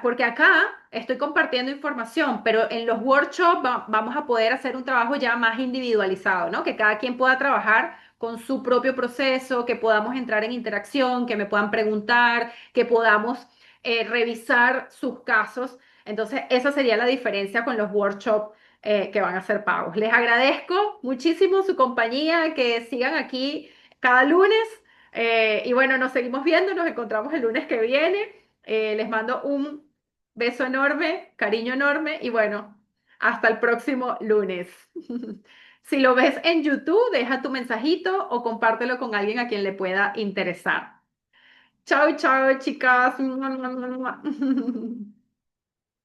Porque acá estoy compartiendo información, pero en los workshops vamos a poder hacer un trabajo ya más individualizado, ¿no? Que cada quien pueda trabajar con su propio proceso, que podamos entrar en interacción, que me puedan preguntar, que podamos revisar sus casos. Entonces, esa sería la diferencia con los workshops que van a ser pagos. Les agradezco muchísimo su compañía, que sigan aquí cada lunes. Y bueno, nos seguimos viendo, nos encontramos el lunes que viene. Les mando un beso enorme, cariño enorme y bueno, hasta el próximo lunes. Si lo ves en YouTube, deja tu mensajito o compártelo con alguien a quien le pueda interesar. Chao, chao, chicas.